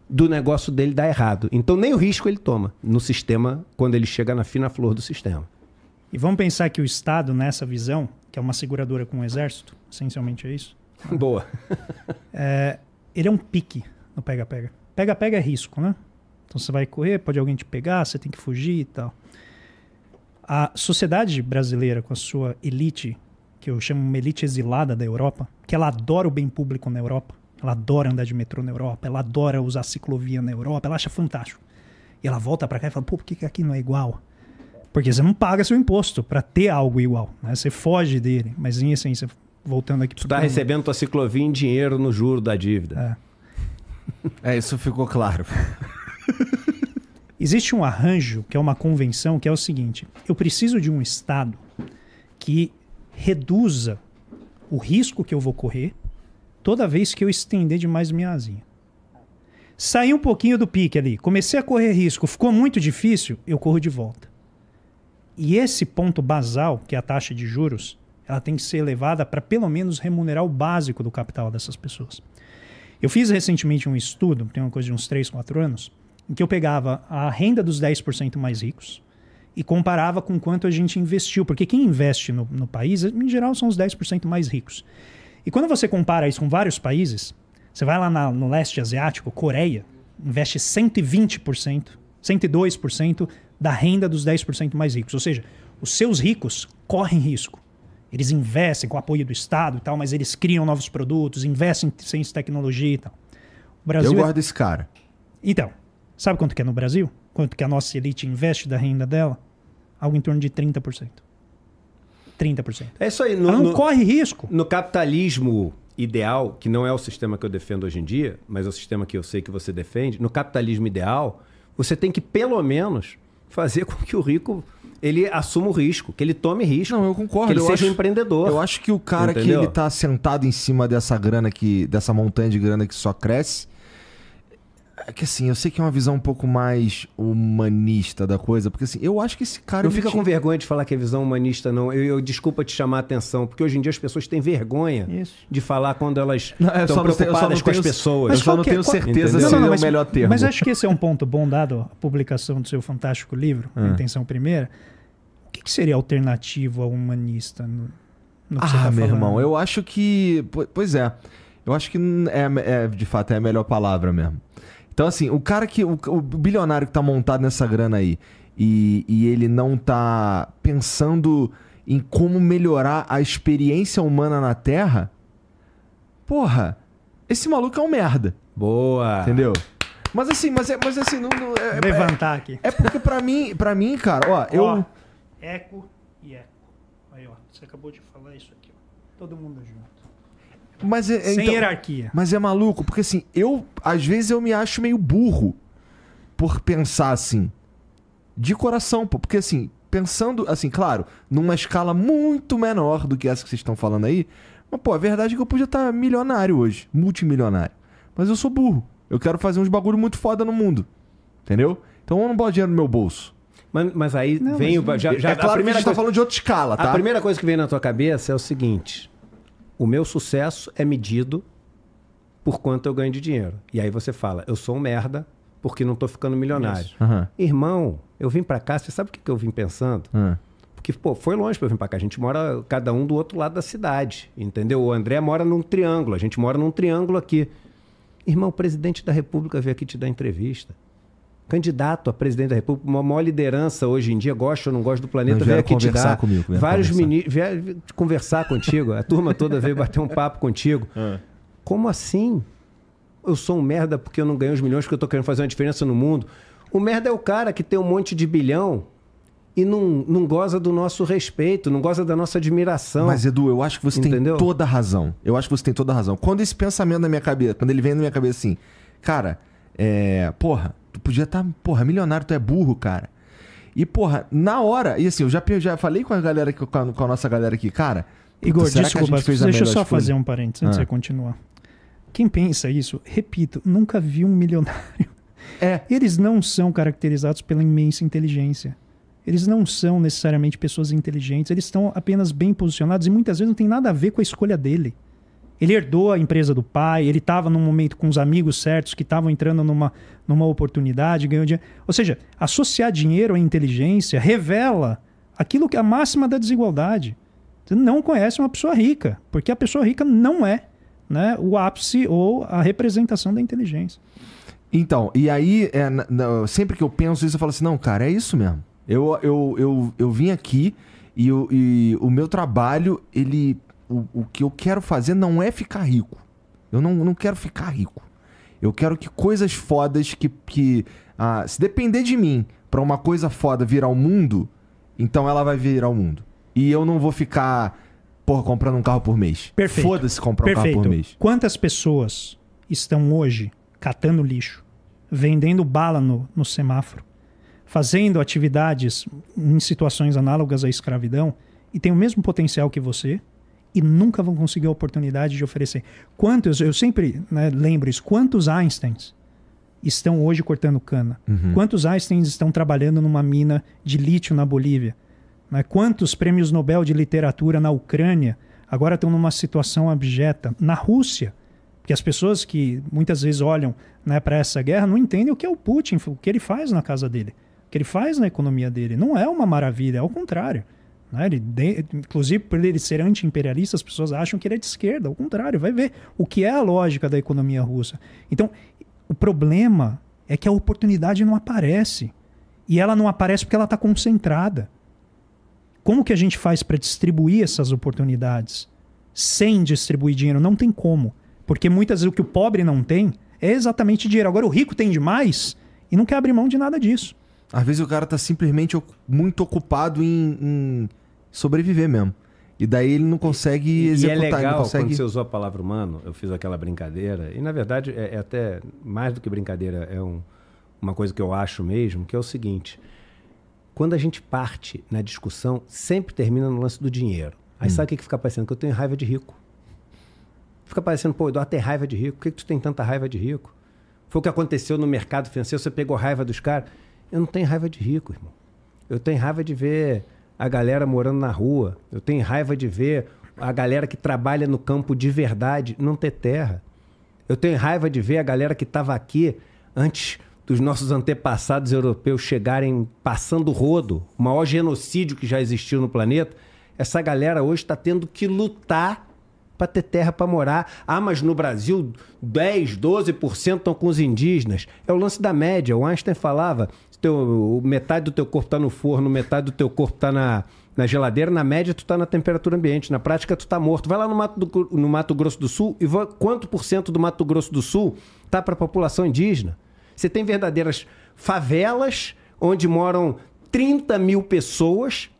do negócio dele dar errado. Então nem o risco ele toma no sistema quando ele chega na fina flor do sistema. E vamos pensar que o Estado, nessa visão, que é uma seguradora com o exército, essencialmente é isso. Boa. Ele é um pique no pega-pega. Pega-pega é risco, né? Então você vai correr, pode alguém te pegar, você tem que fugir e tal. A sociedade brasileira, com a sua elite, que eu chamo uma elite exilada da Europa, que ela adora o bem público na Europa, ela adora andar de metrô na Europa, ela adora usar ciclovia na Europa, ela acha fantástico. E ela volta pra cá e fala, pô, por que aqui não é igual? Porque você não paga seu imposto para ter algo igual, né? Você foge dele, mas em essência, voltando aqui... Tu tá recebendo tua ciclovia em dinheiro no juro da dívida. Isso ficou claro. Existe um arranjo, que é uma convenção, que é o seguinte, eu preciso de um Estado que reduza o risco que eu vou correr toda vez que eu estender demais minha asinha. Saí um pouquinho do pique ali, comecei a correr risco, ficou muito difícil, eu corro de volta. E esse ponto basal, que é a taxa de juros, ela tem que ser elevada para pelo menos remunerar o básico do capital dessas pessoas. Eu fiz recentemente um estudo, tem uma coisa de uns 3, 4 anos, em que eu pegava a renda dos 10% mais ricos e comparava com quanto a gente investiu. Porque quem investe no país, em geral, são os 10% mais ricos. E quando você compara isso com vários países, você vai lá no leste asiático, Coreia, investe 120%, 102% da renda dos 10% mais ricos. Ou seja, os seus ricos correm risco. Eles investem com o apoio do Estado e tal, mas eles criam novos produtos, investem em ciência e tecnologia e tal. O Brasil eu gosto desse cara. Então, sabe quanto que é no Brasil? Quanto que a nossa elite investe da renda dela? Algo em torno de 30%. 30%. É isso aí. Ela não corre risco. No capitalismo ideal, que não é o sistema que eu defendo hoje em dia, mas é o sistema que eu sei que você defende, no capitalismo ideal, você tem que, pelo menos, fazer com que o rico ele assuma o risco, que ele tome risco. Não, eu concordo. Que ele seja um empreendedor. Eu acho que o cara que ele tá sentado em cima dessa grana dessa montanha de grana que só cresce, é que assim, eu sei que é uma visão um pouco mais humanista da coisa, porque assim, eu acho que esse cara... Não fica com vergonha de falar que é visão humanista, não. Eu desculpa te chamar a atenção, porque hoje em dia as pessoas têm vergonha de falar quando elas estão preocupadas com as pessoas. Eu só não tenho certeza se é o melhor termo. Mas acho que esse é um ponto bom, dado a publicação do seu fantástico livro, A Intenção Primeira. O que seria alternativo ao humanista no que você tá falando? Meu irmão, eu acho que... Pois é. Eu acho que de fato é a melhor palavra mesmo. Então, assim, o cara que... O bilionário que tá montado nessa grana aí e ele não tá pensando em como melhorar a experiência humana na Terra, porra, esse maluco é um merda. Boa! Entendeu? Mas assim, Levantar aqui. É porque pra mim, cara, ó, eu... Eco e eco. Aí, ó, você acabou de falar isso aqui, ó. Todo mundo junto. Mas Sem hierarquia. Mas é maluco, porque assim, às vezes eu me acho meio burro por pensar assim, de coração, pô, porque assim, pensando, assim, claro, numa escala muito menor do que essa que vocês estão falando aí, mas pô, a verdade é que eu podia estar milionário hoje, multimilionário, mas eu sou burro, eu quero fazer uns bagulho muito foda no mundo, entendeu? Então eu não boto dinheiro no meu bolso. Mas aí vem o... É claro que a gente tá falando de outra escala, tá? A primeira coisa que vem na tua cabeça é o seguinte... O meu sucesso é medido por quanto eu ganho de dinheiro. E aí você fala, eu sou um merda porque não tô ficando milionário. Uhum. Irmão, eu vim pra cá, você sabe o que eu vim pensando? Porque, pô, foi longe pra eu vir pra cá. A gente mora cada um do outro lado da cidade, entendeu? O André mora num triângulo, a gente mora num triângulo aqui. Irmão, o presidente da República veio aqui te dar entrevista. Candidato a presidente da República, uma maior liderança hoje em dia, gosta ou não gosta do planeta, veio aqui te dar. Vários ministros vieram conversar contigo, a turma toda veio bater um papo contigo. Como assim? Eu sou um merda porque eu não ganho os milhões, porque eu tô querendo fazer uma diferença no mundo. O merda é o cara que tem um monte de bilhão e não goza do nosso respeito, não goza da nossa admiração. Mas, Edu, eu acho que você tem toda a razão. Eu acho que você tem toda a razão. Quando esse pensamento na minha cabeça, quando ele vem na minha cabeça assim, cara, porra, tu podia estar, porra, milionário, tu é burro, cara. E, porra, na hora... E assim, eu já falei com a galera, com a nossa galera aqui, cara... Igor, desculpa, deixa eu só fazer um parênteses antes de você continuar. Quem pensa isso, repito, nunca viu um milionário. Eles não são caracterizados pela imensa inteligência. Eles não são necessariamente pessoas inteligentes. Eles estão apenas bem posicionados e muitas vezes não tem nada a ver com a escolha dele. Ele herdou a empresa do pai, ele estava num momento com os amigos certos que estavam entrando numa oportunidade, ganhou dinheiro. Ou seja, associar dinheiro à inteligência revela aquilo que é a máxima da desigualdade. Você não conhece uma pessoa rica, porque a pessoa rica não é, né, o ápice ou a representação da inteligência. Então, e aí, sempre que eu penso isso, eu falo assim, não, cara, é isso mesmo. Eu vim aqui e o meu trabalho, ele... O que eu quero fazer não é ficar rico. Eu não quero ficar rico. Eu quero que coisas fodas se depender de mim pra uma coisa foda virar o mundo, então ela vai virar o mundo. E eu não vou ficar, porra, comprando um carro por mês. Perfeito. Foda-se comprar um carro por mês. Quantas pessoas estão hoje catando lixo, vendendo bala no semáforo, fazendo atividades em situações análogas à escravidão e tem o mesmo potencial que você e nunca vão conseguir a oportunidade de oferecer? Eu sempre lembro isso, quantos Einsteins estão hoje cortando cana? Quantos Einsteins estão trabalhando numa mina de lítio na Bolívia? Quantos prêmios Nobel de literatura na Ucrânia agora estão numa situação abjeta? Na Rússia, porque as pessoas que muitas vezes olham para essa guerra não entendem o que é o Putin, o que ele faz na casa dele, o que ele faz na economia dele. Não é uma maravilha, é ao contrário. Inclusive, por ele ser anti-imperialista, as pessoas acham que ele é de esquerda. Ao contrário, vai ver o que é a lógica da economia russa. Então, o problema é que a oportunidade não aparece. E ela não aparece porque ela está concentrada. Como que a gente faz para distribuir essas oportunidades sem distribuir dinheiro? Não tem como. Porque muitas vezes o que o pobre não tem é exatamente dinheiro. Agora o rico tem demais e não quer abrir mão de nada disso. Às vezes o cara tá simplesmente muito ocupado em sobreviver mesmo. E daí ele não consegue executar. E é legal, quando você usou a palavra humano, eu fiz aquela brincadeira. E na verdade é até mais do que brincadeira, é uma coisa que eu acho mesmo, que é o seguinte. Quando a gente parte na discussão, sempre termina no lance do dinheiro. Aí sabe o que fica parecendo? Que eu tenho raiva de rico. Fica parecendo, pô, Eduardo tem raiva de rico. Por que tu tem tanta raiva de rico? Foi o que aconteceu no mercado financeiro, você pegou raiva dos caras. Eu não tenho raiva de rico, irmão. Eu tenho raiva de ver a galera morando na rua. Eu tenho raiva de ver a galera que trabalha no campo de verdade não ter terra. Eu tenho raiva de ver a galera que estava aqui antes dos nossos antepassados europeus chegarem passando rodo, o maior genocídio que já existiu no planeta. Essa galera hoje está tendo que lutar para ter terra para morar. Ah, mas no Brasil 10, 12% estão com os indígenas. É o lance da média. O Einstein falava, metade do teu corpo está no forno, metade do teu corpo está na geladeira, na média tu está na temperatura ambiente, na prática tu está morto. Vai lá no Mato Grosso do Sul e quanto por cento do Mato Grosso do Sul está para a população indígena? Você tem verdadeiras favelas onde moram 30 mil pessoas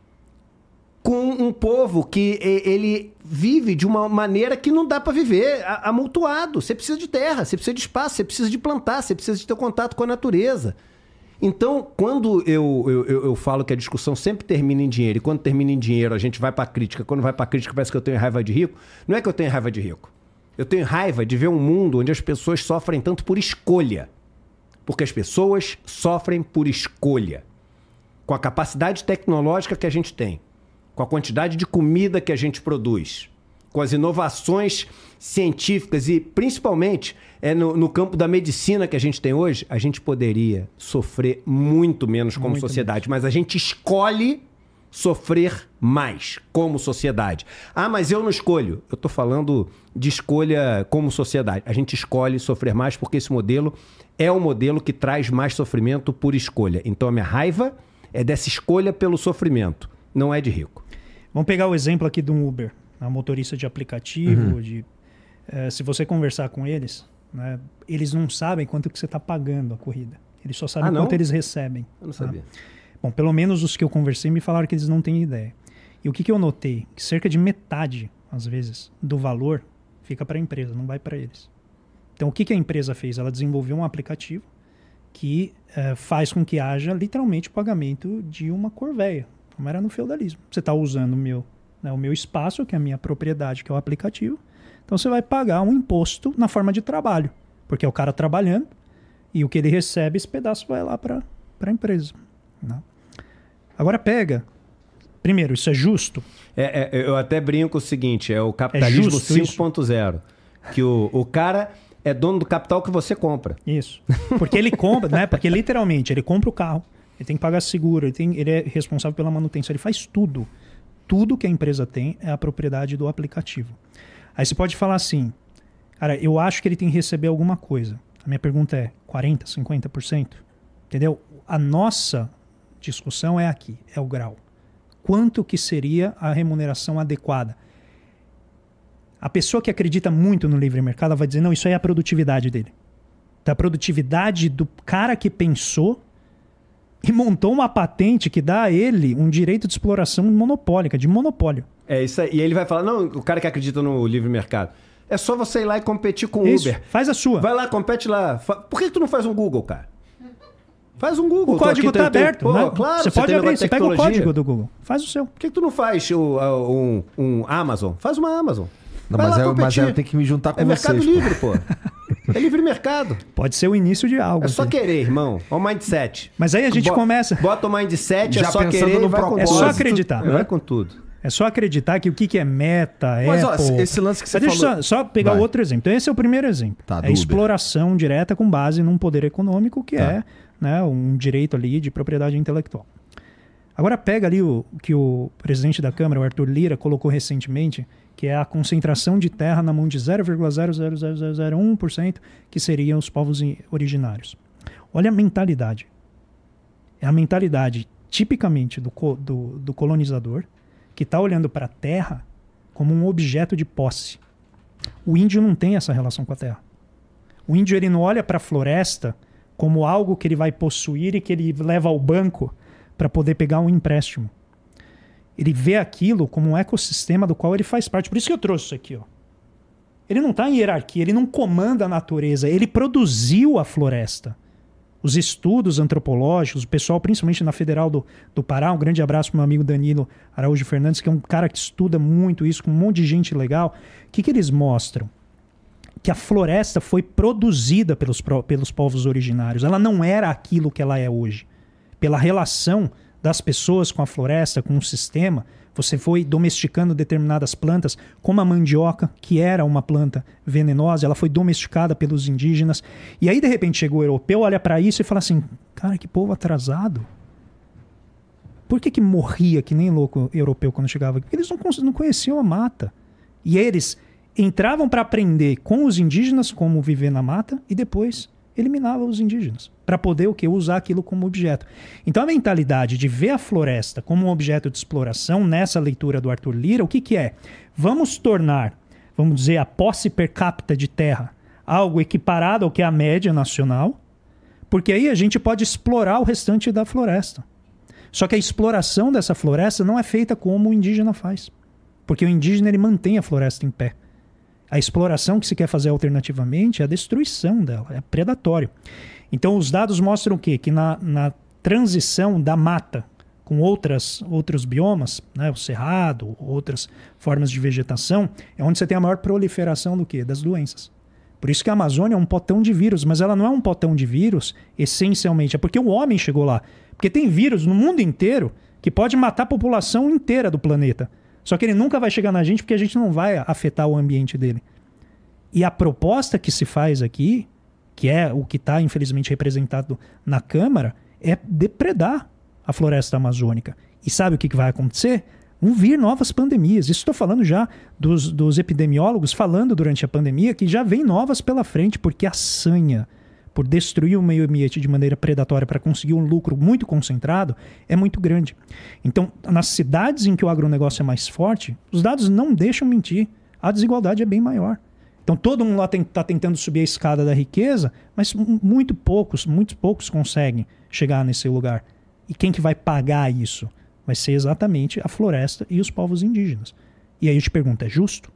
com um povo que ele vive de uma maneira que não dá para viver, amultuado. Você precisa de terra, você precisa de espaço, você precisa de plantar, você precisa de ter contato com a natureza. Então, quando eu falo que a discussão sempre termina em dinheiro, e quando termina em dinheiro a gente vai para a crítica, quando vai para a crítica parece que eu tenho raiva de rico, não é que eu tenho raiva de rico. Eu tenho raiva de ver um mundo onde as pessoas sofrem tanto por escolha. Porque as pessoas sofrem por escolha. Com a capacidade tecnológica que a gente tem, com a quantidade de comida que a gente produz, com as inovações científicas e, principalmente, no campo da medicina que a gente tem hoje, a gente poderia sofrer muito menos como sociedade, mas a gente escolhe sofrer mais como sociedade. Ah, mas eu não escolho. Eu estou falando de escolha como sociedade. A gente escolhe sofrer mais porque esse modelo é um modelo que traz mais sofrimento por escolha. Então a minha raiva é dessa escolha pelo sofrimento, não é de rico. Vamos pegar o exemplo aqui do Uber, a motorista de aplicativo, se você conversar com eles, né, eles não sabem quanto que você está pagando a corrida. Eles só sabem quanto eles recebem. Eu não sabia. Tá? Bom, pelo menos os que eu conversei me falaram que eles não têm ideia. E o que eu notei? Que cerca de metade, às vezes, do valor fica para a empresa, não vai para eles. Então, o que a empresa fez? Ela desenvolveu um aplicativo que faz com que haja, literalmente, o pagamento de uma corveia, como era no feudalismo. Você está usando o meu espaço, que é a minha propriedade, que é o aplicativo. Então, você vai pagar um imposto na forma de trabalho, porque é o cara trabalhando e o que ele recebe, esse pedaço vai lá para a empresa. Né? Agora pega. Primeiro, isso é justo? Eu até brinco o seguinte, é o capitalismo 5.0. Que o cara é dono do capital que você compra. Isso. Porque ele compra, né? Porque literalmente, ele compra o carro, ele tem que pagar seguro, ele é responsável pela manutenção, ele faz tudo. Tudo que a empresa tem é a propriedade do aplicativo. Aí você pode falar assim, cara, eu acho que ele tem que receber alguma coisa. A minha pergunta é 40%, 50%? Entendeu? A nossa discussão é aqui, é o grau. Quanto que seria a remuneração adequada? A pessoa que acredita muito no livre mercado vai dizer, não, isso aí é a produtividade dele. Da produtividade do cara que pensou e montou uma patente que dá a ele um direito de exploração monopólica, de monopólio. É isso aí. E ele vai falar, não, o cara que acredita no livre mercado, é só você ir lá e competir com o Uber. Faz a sua. Vai lá, compete lá. Por que tu não faz um Google, cara? Faz um Google. O código está aberto. Pô, né? Claro, você pode abrir, você pega o código do Google. Faz o seu. Por que tu não faz um Amazon? Faz uma Amazon. Não, mas eu tenho que me juntar com vocês. É Mercado Livre, pô. É livre mercado. Pode ser o início de algo. É só querer, irmão. Olha o mindset. Mas aí a gente começa... Bota o mindset, já é só querer no vai com É só acreditar. Vai com tudo. É só acreditar que o que é meta, Mas, Apple... Mas esse lance que você falou... Deixa só pegar o outro exemplo. Então esse é o primeiro exemplo. Tá, é exploração direta com base num poder econômico que é, né, um direito ali de propriedade intelectual. Agora pega ali o que o presidente da Câmara, o Arthur Lira, colocou recentemente, que é a concentração de terra na mão de 0,00001%, que seriam os povos originários. Olha a mentalidade. É a mentalidade tipicamente do colonizador, que está olhando para a terra como um objeto de posse. O índio não tem essa relação com a terra. O índio ele não olha para a floresta como algo que ele vai possuir e que ele leva ao banco para poder pegar um empréstimo. Ele vê aquilo como um ecossistema do qual ele faz parte. Por isso que eu trouxe isso aqui. Ó. Ele não está em hierarquia, ele não comanda a natureza, ele produziu a floresta. Os estudos antropológicos, o pessoal, principalmente na Federal do Pará, um grande abraço para o meu amigo Danilo Araújo Fernandes, que é um cara que estuda muito isso, com um monte de gente legal. O que eles mostram? Que a floresta foi produzida pelos povos originários. Ela não era aquilo que ela é hoje. Pela relação das pessoas com a floresta, com o sistema, você foi domesticando determinadas plantas, como a mandioca, que era uma planta venenosa, ela foi domesticada pelos indígenas. E aí, de repente, chegou o europeu, olha para isso e fala assim, cara, que povo atrasado. Por que morria que nem louco europeu quando chegava aqui? Porque eles não conheciam a mata. E eles entravam para aprender com os indígenas como viver na mata e depois eliminavam os indígenas para poder o quê? Usar aquilo como objeto. Então a mentalidade de ver a floresta como um objeto de exploração nessa leitura do Arthur Lira, o que que é? Vamos tornar, vamos dizer, a posse per capita de terra algo equiparado ao que é a média nacional, porque aí a gente pode explorar o restante da floresta. Só que a exploração dessa floresta não é feita como o indígena faz, porque o indígena ele mantém a floresta em pé. A exploração que se quer fazer alternativamente é a destruição dela, é predatório. Então os dados mostram o quê? Que na transição da mata com outros biomas, né, o cerrado, outras formas de vegetação, é onde você tem a maior proliferação do quê? Das doenças. Por isso que a Amazônia é um potão de vírus, mas ela não é um potão de vírus essencialmente, é porque o homem chegou lá. Porque tem vírus no mundo inteiro que pode matar a população inteira do planeta. Só que ele nunca vai chegar na gente porque a gente não vai afetar o ambiente dele. E a proposta que se faz aqui, que é o que está infelizmente representado na Câmara, é depredar a floresta amazônica. E sabe o que vai acontecer? Vão vir novas pandemias. Isso estou falando já dos epidemiólogos falando durante a pandemia que já vem novas pela frente, porque a sanha por destruir o meio ambiente de maneira predatória para conseguir um lucro muito concentrado é muito grande. Então, nas cidades em que o agronegócio é mais forte, os dados não deixam mentir. A desigualdade é bem maior. Então, todo mundo lá está tentando subir a escada da riqueza, mas muito poucos conseguem chegar nesse lugar. E quem que vai pagar isso? Vai ser exatamente a floresta e os povos indígenas. E aí eu te pergunto, é justo?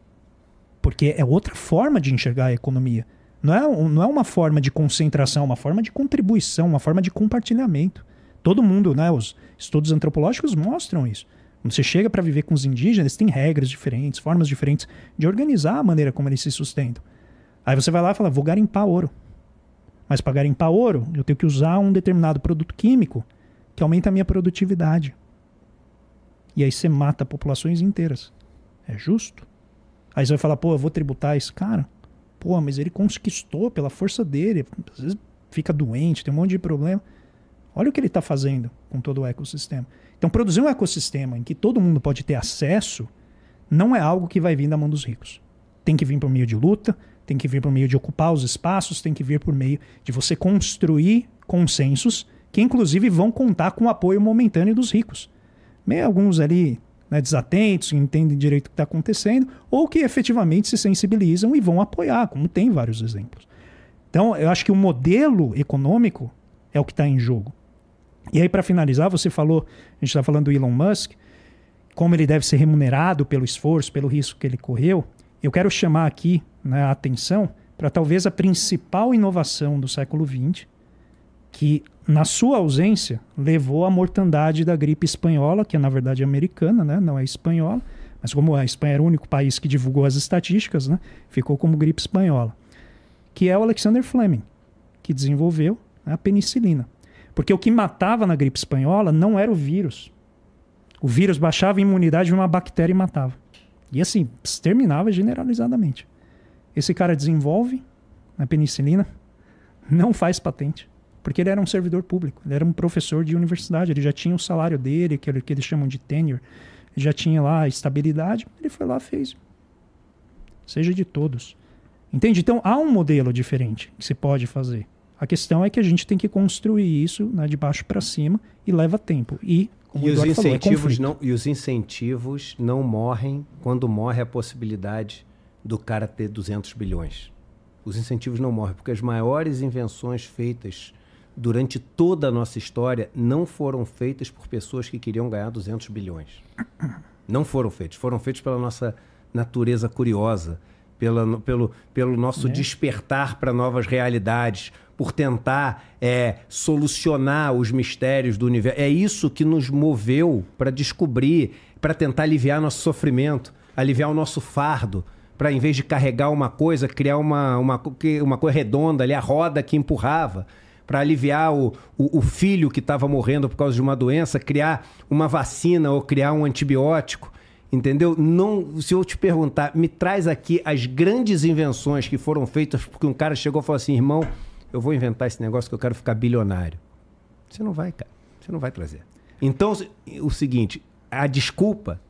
Porque é outra forma de enxergar a economia. Não é uma forma de concentração, é uma forma de contribuição, uma forma de compartilhamento. Todo mundo, né, os estudos antropológicos mostram isso. Quando você chega para viver com os indígenas, eles têm regras diferentes, formas diferentes de organizar a maneira como eles se sustentam. Aí você vai lá e fala, vou garimpar ouro. Mas para garimpar ouro, eu tenho que usar um determinado produto químico que aumenta a minha produtividade. E aí você mata populações inteiras. É justo? Aí você vai falar, pô, eu vou tributar esse cara. Pô, mas ele conquistou pela força dele. Às vezes fica doente, tem um monte de problema. Olha o que ele está fazendo com todo o ecossistema. Então, produzir um ecossistema em que todo mundo pode ter acesso não é algo que vai vir da mão dos ricos. Tem que vir por meio de luta, tem que vir por meio de ocupar os espaços, tem que vir por meio de você construir consensos que, inclusive, vão contar com o apoio momentâneo dos ricos. Meio alguns ali, né, desatentos, que entendem direito o que está acontecendo, ou que efetivamente se sensibilizam e vão apoiar, como tem vários exemplos. Então, eu acho que o modelo econômico é o que está em jogo. E aí, para finalizar, você falou, a gente está falando do Elon Musk, como ele deve ser remunerado pelo esforço, pelo risco que ele correu. Eu quero chamar aqui, né, a atenção para talvez a principal inovação do século XX, que, na sua ausência, levou à mortandade da gripe espanhola, que é, na verdade, americana, né, não é espanhola, mas como a Espanha era o único país que divulgou as estatísticas, né, ficou como gripe espanhola, que é o Alexander Fleming, que desenvolveu, né, a penicilina. Porque o que matava na gripe espanhola não era o vírus. O vírus baixava a imunidade de uma bactéria e matava. E assim, exterminava generalizadamente. Esse cara desenvolve a penicilina, não faz patente, porque ele era um servidor público, ele era um professor de universidade, ele já tinha o salário dele, que eles chamam de tenure, ele já tinha lá a estabilidade, ele foi lá e fez. Seja de todos. Entende? Então há um modelo diferente que se pode fazer. A questão é que a gente tem que construir isso, né, de baixo para cima e leva tempo. E, como o Eduardo falou, é conflito. E os incentivos não morrem quando morre a possibilidade do cara ter 200 bilhões. Os incentivos não morrem, porque as maiores invenções feitas durante toda a nossa história não foram feitas por pessoas que queriam ganhar 200 bilhões. Não foram feitos. Foram feitos pela nossa natureza curiosa, pelo nosso despertar para novas realidades, por tentar solucionar os mistérios do universo. É isso que nos moveu para descobrir, para tentar aliviar nosso sofrimento, aliviar o nosso fardo, para, em vez de carregar uma coisa, criar uma coisa redonda ali, a roda que empurrava, para aliviar o filho que estava morrendo por causa de uma doença, criar uma vacina ou criar um antibiótico. Entendeu? Não, se eu te perguntar, me traz aqui as grandes invenções que foram feitas porque um cara chegou e falou assim, irmão, eu vou inventar esse negócio que eu quero ficar bilionário. Você não vai, cara. Você não vai trazer. Então, o seguinte, a desculpa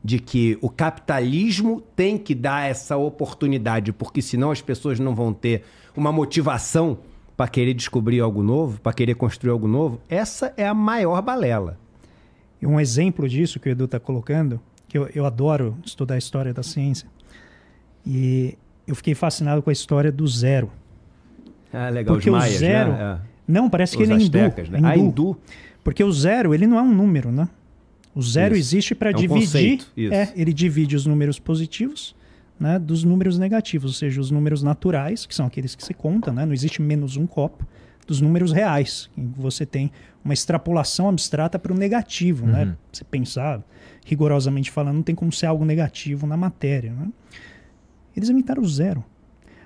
de que o capitalismo tem que dar essa oportunidade, porque senão as pessoas não vão ter uma motivação para querer descobrir algo novo, para querer construir algo novo, essa é a maior balela. E um exemplo disso que o Edu está colocando, que eu adoro estudar a história da ciência, e eu fiquei fascinado com a história do zero. Ah, legal, porque os maias, o zero... né? Não, parece que Os ele é astecas, hindu. né? Hindu. Porque o zero, ele não é um número, né? O zero Isso. existe para É um dividir. conceito, isso. Ele divide os números positivos, né, dos números negativos, ou seja, os números naturais, que são aqueles que se conta, né? Não existe menos um copo, dos números reais. Em que você tem uma extrapolação abstrata para o negativo, né? Você pensar, rigorosamente falando, não tem como ser algo negativo na matéria, né? Eles inventaram o zero.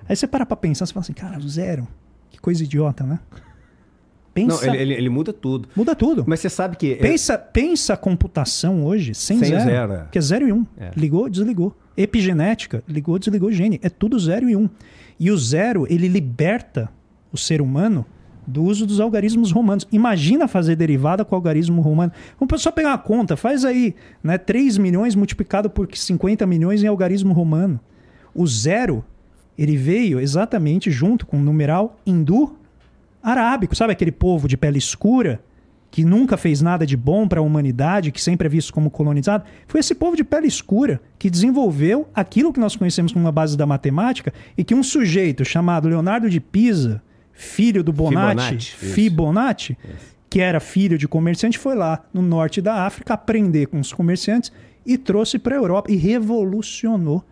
Aí você para pensar, você fala assim, cara, o zero, que coisa idiota, né? Pensa, Não, ele muda tudo. muda tudo. Mas você sabe que... Pensa a computação hoje sem Sem zero. zero, é. Que é 0 e 1. É. Ligou, desligou. Epigenética, ligou, desligou gene. É tudo 0 e 1. E o zero, ele liberta o ser humano do uso dos algarismos romanos. Imagina fazer derivada com o algarismo romano. Vamos só pegar uma conta. Faz aí, né, 3 milhões multiplicado por 50 milhões em algarismo romano. O zero, ele veio exatamente junto com o numeral hindu arábico. Sabe aquele povo de pele escura que nunca fez nada de bom para a humanidade, que sempre é visto como colonizado? Foi esse povo de pele escura que desenvolveu aquilo que nós conhecemos como uma base da matemática e que um sujeito chamado Leonardo de Pisa, filho do Fibonacci, que era filho de comerciante, foi lá no norte da África aprender com os comerciantes e trouxe para a Europa e revolucionou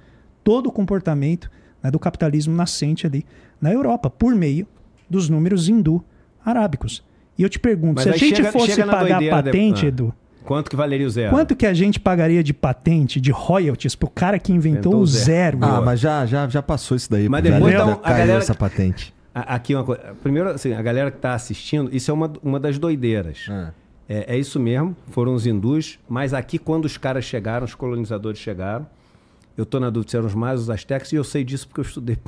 todo o comportamento, né, do capitalismo nascente ali na Europa, por meio dos números hindu-arábicos. E eu te pergunto, Mas se a aí gente fosse chega na pagar doideira patente, Edu, quanto que valeria o zero? quanto que a gente pagaria de patente, de royalties, pro cara que inventou o zero? Ah, mas já passou isso daí. Mas já depois já então, a caiu galera- essa patente. Aqui uma coisa. Primeiro, assim, a galera que está assistindo, isso é uma das doideiras. É isso mesmo, foram os hindus, mas aqui quando os caras chegaram, os colonizadores chegaram, eu estou na dúvida se eram os maias, os astecas, e eu sei disso porque eu estudei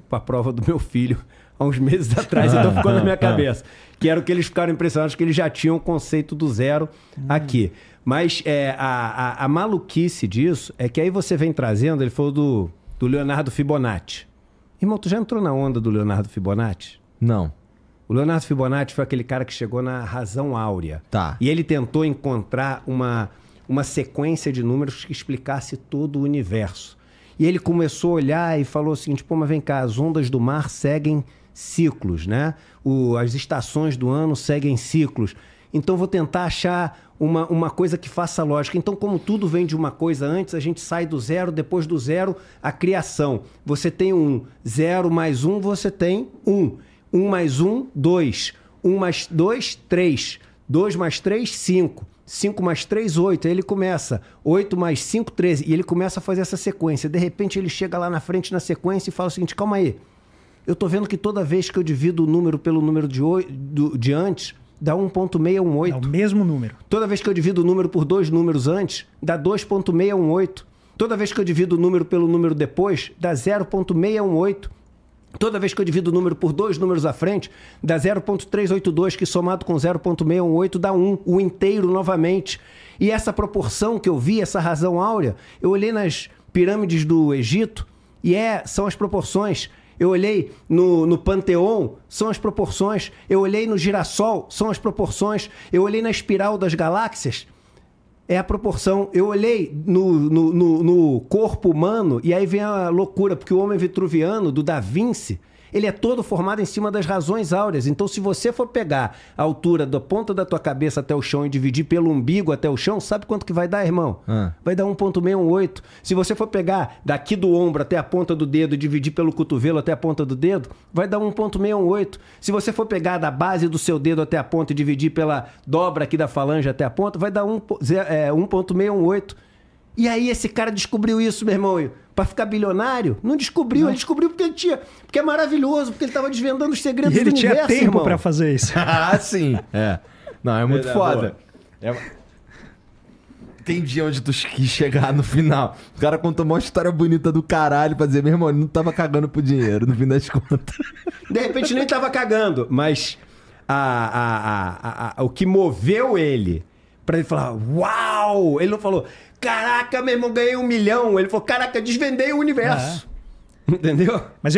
para a prova do meu filho há uns meses atrás, então ficou na minha cabeça. Que era o que eles ficaram impressionados, que eles já tinham o conceito do zero aqui. Mas a maluquice disso é que aí você vem trazendo, ele falou do Leonardo Fibonacci. Irmão, tu já entrou na onda do Leonardo Fibonacci? Não. O Leonardo Fibonacci foi aquele cara que chegou na razão áurea. Tá. E ele tentou encontrar uma sequência de números que explicasse todo o universo. E ele começou a olhar e falou o seguinte, pô, mas vem cá, as ondas do mar seguem ciclos, né? As estações do ano seguem ciclos. Então vou tentar achar uma coisa que faça lógica. Então, como tudo vem de uma coisa antes, a gente sai do zero, depois do zero, a criação. Você tem 1, 0 mais 1, você tem 1. 1 mais 1, 2. 1 mais 2, 3. 2 mais 3, 5. 5 mais 3, 8. Aí ele começa. 8 mais 5, 13. E ele começa a fazer essa sequência. De repente, ele chega lá na frente na sequência e fala o seguinte, calma aí. Eu tô vendo que toda vez que eu divido o número pelo número de antes, dá 1.618. É o mesmo número. Toda vez que eu divido o número por 2 números antes, dá 2.618. Toda vez que eu divido o número pelo número depois, dá 0.618. Toda vez que eu divido o número por 2 números à frente, dá 0.382, que somado com 0.618 dá 1, o inteiro novamente. E essa proporção que eu vi, essa razão áurea, eu olhei nas pirâmides do Egito e são as proporções. Eu olhei no Panteão, são as proporções. Eu olhei no girassol, são as proporções. Eu olhei na espiral das galáxias, é a proporção. Eu olhei no corpo humano, e aí vem a loucura, porque o homem vitruviano, do Da Vinci, ele é todo formado em cima das razões áureas. Então, se você for pegar a altura da ponta da tua cabeça até o chão e dividir pelo umbigo até o chão, sabe quanto que vai dar, irmão? Vai dar 1.618. Se você for pegar daqui do ombro até a ponta do dedo e dividir pelo cotovelo até a ponta do dedo, vai dar 1.618. Se você for pegar da base do seu dedo até a ponta e dividir pela dobra aqui da falange até a ponta, vai dar 1.618. E aí esse cara descobriu isso, meu irmão, pra ficar bilionário? Não descobriu, ele descobriu porque é maravilhoso, porque ele tava desvendando os segredos E ele do universo, tinha tempo irmão. pra fazer isso. Ah, sim. É. Não, é muito Verdade, foda. Entendi onde tu quis chegar no final. O cara contou uma história bonita do caralho pra dizer, meu irmão, ele não tava cagando pro dinheiro, no fim das contas. De repente nem tava cagando, mas o que moveu ele pra ele falar, uau, uau! Ele não falou, caraca, meu irmão, ganhei 1 milhão. Ele falou, caraca, desvendei o universo. Entendeu? Mas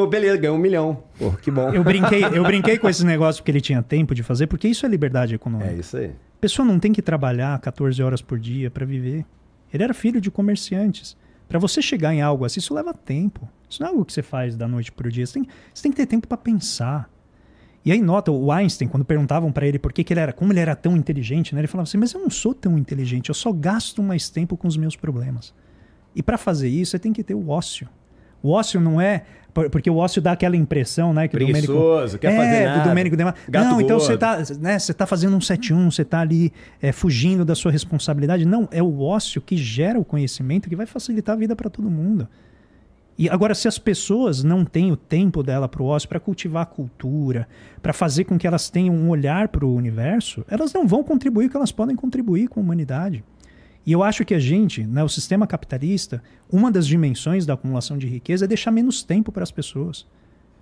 beleza, ganhou 1 milhão. Pô, que bom. Eu brinquei com esse negócio porque ele tinha tempo de fazer, porque isso é liberdade econômica. É isso aí. A pessoa não tem que trabalhar 14 horas por dia para viver. Ele era filho de comerciantes. Para você chegar em algo assim, isso leva tempo. Isso não é algo que você faz da noite para o dia. Você tem que ter tempo para pensar. E aí nota, o Einstein, quando perguntavam para ele por que ele era, como ele era tão inteligente, né? Ele falava assim, mas eu não sou tão inteligente, eu só gasto mais tempo com os meus problemas. E para fazer isso, você tem que ter o ócio. O ócio não é... Porque o ócio dá aquela impressão, né? Que preguiçoso, quer fazer nada. Do Domênico Demar. Não, então você tá fazendo um 7-1, você tá ali fugindo da sua responsabilidade. Não, é o ócio que gera o conhecimento que vai facilitar a vida para todo mundo. E agora, se as pessoas não têm o tempo dela para o ócio, para cultivar a cultura, para fazer com que elas tenham um olhar para o universo, elas não vão contribuir o que elas podem contribuir com a humanidade. E eu acho que a gente, né, o sistema capitalista, uma das dimensões da acumulação de riqueza é deixar menos tempo para as pessoas.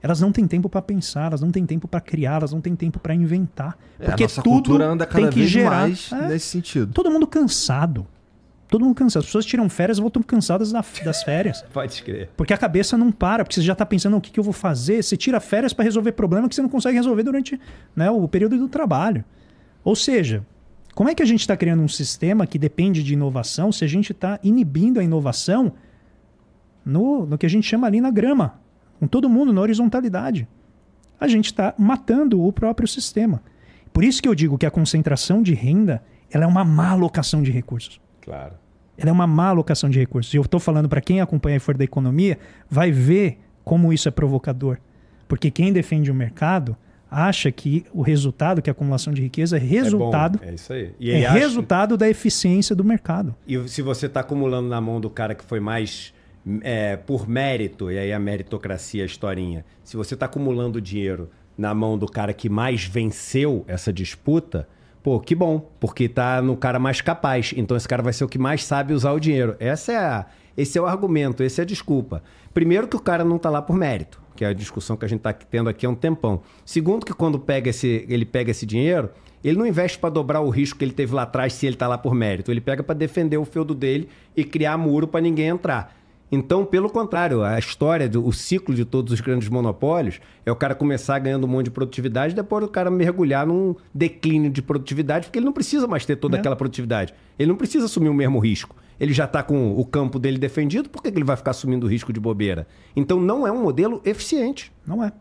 Elas não têm tempo para pensar, elas não têm tempo para criar, elas não têm tempo para inventar. Porque a nossa tudo cultura anda cada tem que vez gerar mais nesse sentido. Todo mundo cansado. Todo mundo cansado. As pessoas tiram férias e voltam cansadas das férias. Pode escrever. Porque a cabeça não para, porque você já está pensando o que eu vou fazer. Você tira férias para resolver problema que você não consegue resolver durante, né, o período do trabalho. Ou seja, como é que a gente está criando um sistema que depende de inovação se a gente está inibindo a inovação no que a gente chama ali na grama, com todo mundo na horizontalidade? A gente está matando o próprio sistema. Por isso que eu digo que a concentração de renda ela é uma má alocação de recursos. Claro. Ela é uma má alocação de recursos. E eu estou falando para quem acompanha a For da Economia, vai ver como isso é provocador. Porque quem defende o mercado acha que o resultado, que a acumulação de riqueza é resultado, é isso aí. E é resultado da eficiência do mercado. E se você está acumulando na mão do cara que foi mais por mérito, e aí a meritocracia, a historinha, se você está acumulando dinheiro na mão do cara que mais venceu essa disputa, pô, que bom, porque tá no cara mais capaz. Então esse cara vai ser o que mais sabe usar o dinheiro. Esse é o argumento, essa é a desculpa. Primeiro que o cara não tá lá por mérito, que é a discussão que a gente tá tendo aqui há um tempão. Segundo que quando ele pega esse dinheiro, ele não investe para dobrar o risco que ele teve lá atrás se ele tá lá por mérito. Ele pega para defender o feudo dele e criar muro para ninguém entrar. Então, pelo contrário, a história, o ciclo de todos os grandes monopólios é o cara começar ganhando um monte de produtividade, depois o cara mergulhar num declínio de produtividade, porque ele não precisa mais ter toda aquela produtividade. Ele não precisa assumir o mesmo risco. Ele já está com o campo dele defendido, por que ele vai ficar assumindo o risco de bobeira? Então, não é um modelo eficiente. Não é.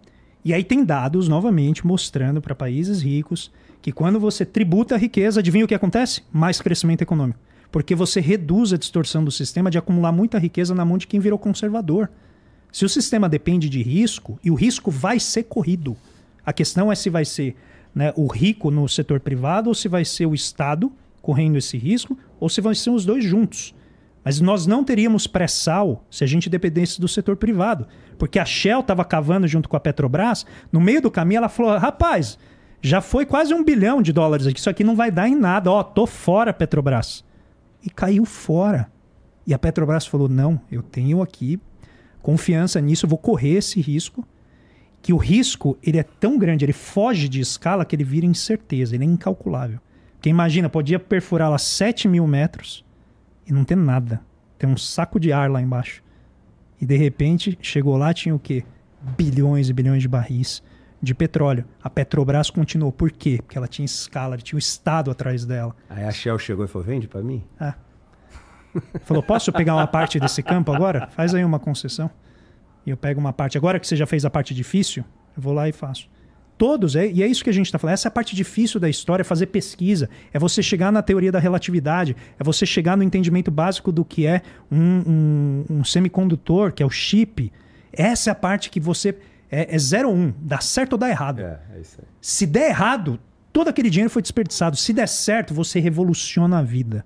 E aí tem dados, novamente, mostrando para países ricos que quando você tributa a riqueza, adivinha o que acontece? Mais crescimento econômico. Porque você reduz a distorção do sistema de acumular muita riqueza na mão de quem virou conservador. Se o sistema depende de risco, e o risco vai ser corrido, a questão é se vai ser, né, o rico no setor privado ou se vai ser o Estado correndo esse risco ou se vão ser os dois juntos. Mas nós não teríamos pré-sal se a gente dependesse do setor privado. Porque a Shell estava cavando junto com a Petrobras, no meio do caminho ela falou, rapaz, já foi quase $1 bilhão aqui, isso aqui não vai dar em nada, tô fora, Petrobras. E caiu fora. E a Petrobras falou, não, eu tenho aqui confiança nisso, eu vou correr esse risco, que o risco ele é tão grande, ele foge de escala que ele vira incerteza, ele é incalculável. Porque imagina, podia perfurar lá 7.000 metros e não ter nada. Tem um saco de ar lá embaixo. E de repente, chegou lá, tinha o quê? Bilhões e bilhões de barris de petróleo. A Petrobras continuou. Por quê? Porque ela tinha escala, tinha o Estado atrás dela. Aí a Shell chegou e falou, vende pra mim? Falou, posso pegar uma parte desse campo agora? Faz aí uma concessão. E eu pego uma parte. Agora que você já fez a parte difícil, eu vou lá e faço. Todos, e é isso que a gente está falando. Essa é a parte difícil da história, é fazer pesquisa. É você chegar na teoria da relatividade. É você chegar no entendimento básico do que é um semicondutor, que é o chip. Essa é a parte que você... É 0 ou 1, dá certo ou dá errado. É isso aí. Se der errado, todo aquele dinheiro foi desperdiçado. Se der certo, você revoluciona a vida.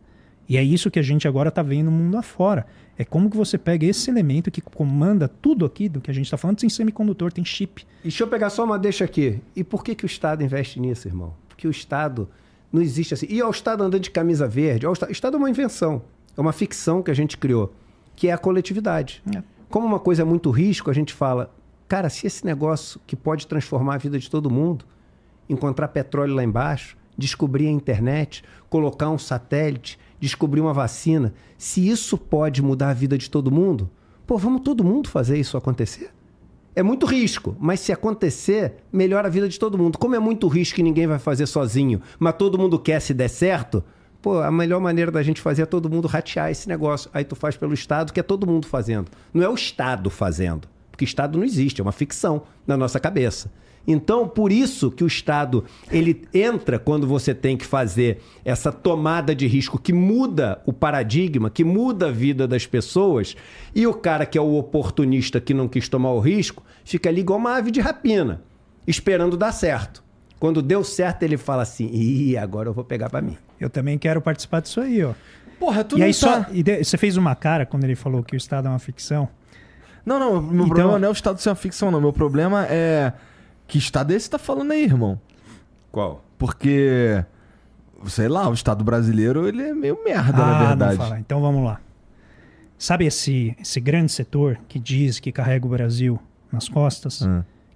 E é isso que a gente agora está vendo no mundo afora. É como que você pega esse elemento que comanda tudo aqui do que a gente está falando, tem semicondutor, tem chip. E deixa eu pegar só uma deixa aqui. E por que o Estado investe nisso, irmão? Porque o Estado não existe assim. E o Estado andando de camisa verde, o Estado é uma invenção, é uma ficção que a gente criou, que é a coletividade. Como uma coisa é muito risco, a gente fala... Cara, se esse negócio que pode transformar a vida de todo mundo, encontrar petróleo lá embaixo, descobrir a internet, colocar um satélite, descobrir uma vacina. Se isso pode mudar a vida de todo mundo, pô, vamos todo mundo fazer isso acontecer? É muito risco, mas se acontecer, melhora a vida de todo mundo. Como é muito risco que ninguém vai fazer sozinho, mas todo mundo quer se der certo, pô, a melhor maneira da gente fazer é todo mundo ratear esse negócio. Aí tu faz pelo Estado, que é todo mundo fazendo. Não é o Estado fazendo, porque Estado não existe, é uma ficção na nossa cabeça. Então, por isso que o Estado, ele entra quando você tem que fazer essa tomada de risco que muda o paradigma, que muda a vida das pessoas, e o cara que é o oportunista que não quis tomar o risco, fica ali igual uma ave de rapina, esperando dar certo. Quando deu certo, ele fala assim, ih, agora eu vou pegar pra mim. Eu também quero participar disso aí, ó. Porra, tu E não aí tá... você fez uma cara quando ele falou que o Estado é uma ficção. Não, meu problema não é o Estado ser uma ficção, não. Meu problema é... Que Estado é esse que tá falando aí, irmão? Qual? Porque, sei lá, o Estado brasileiro, ele é meio merda, na verdade. Não fala. Então vamos lá. Sabe esse grande setor que diz que carrega o Brasil nas costas?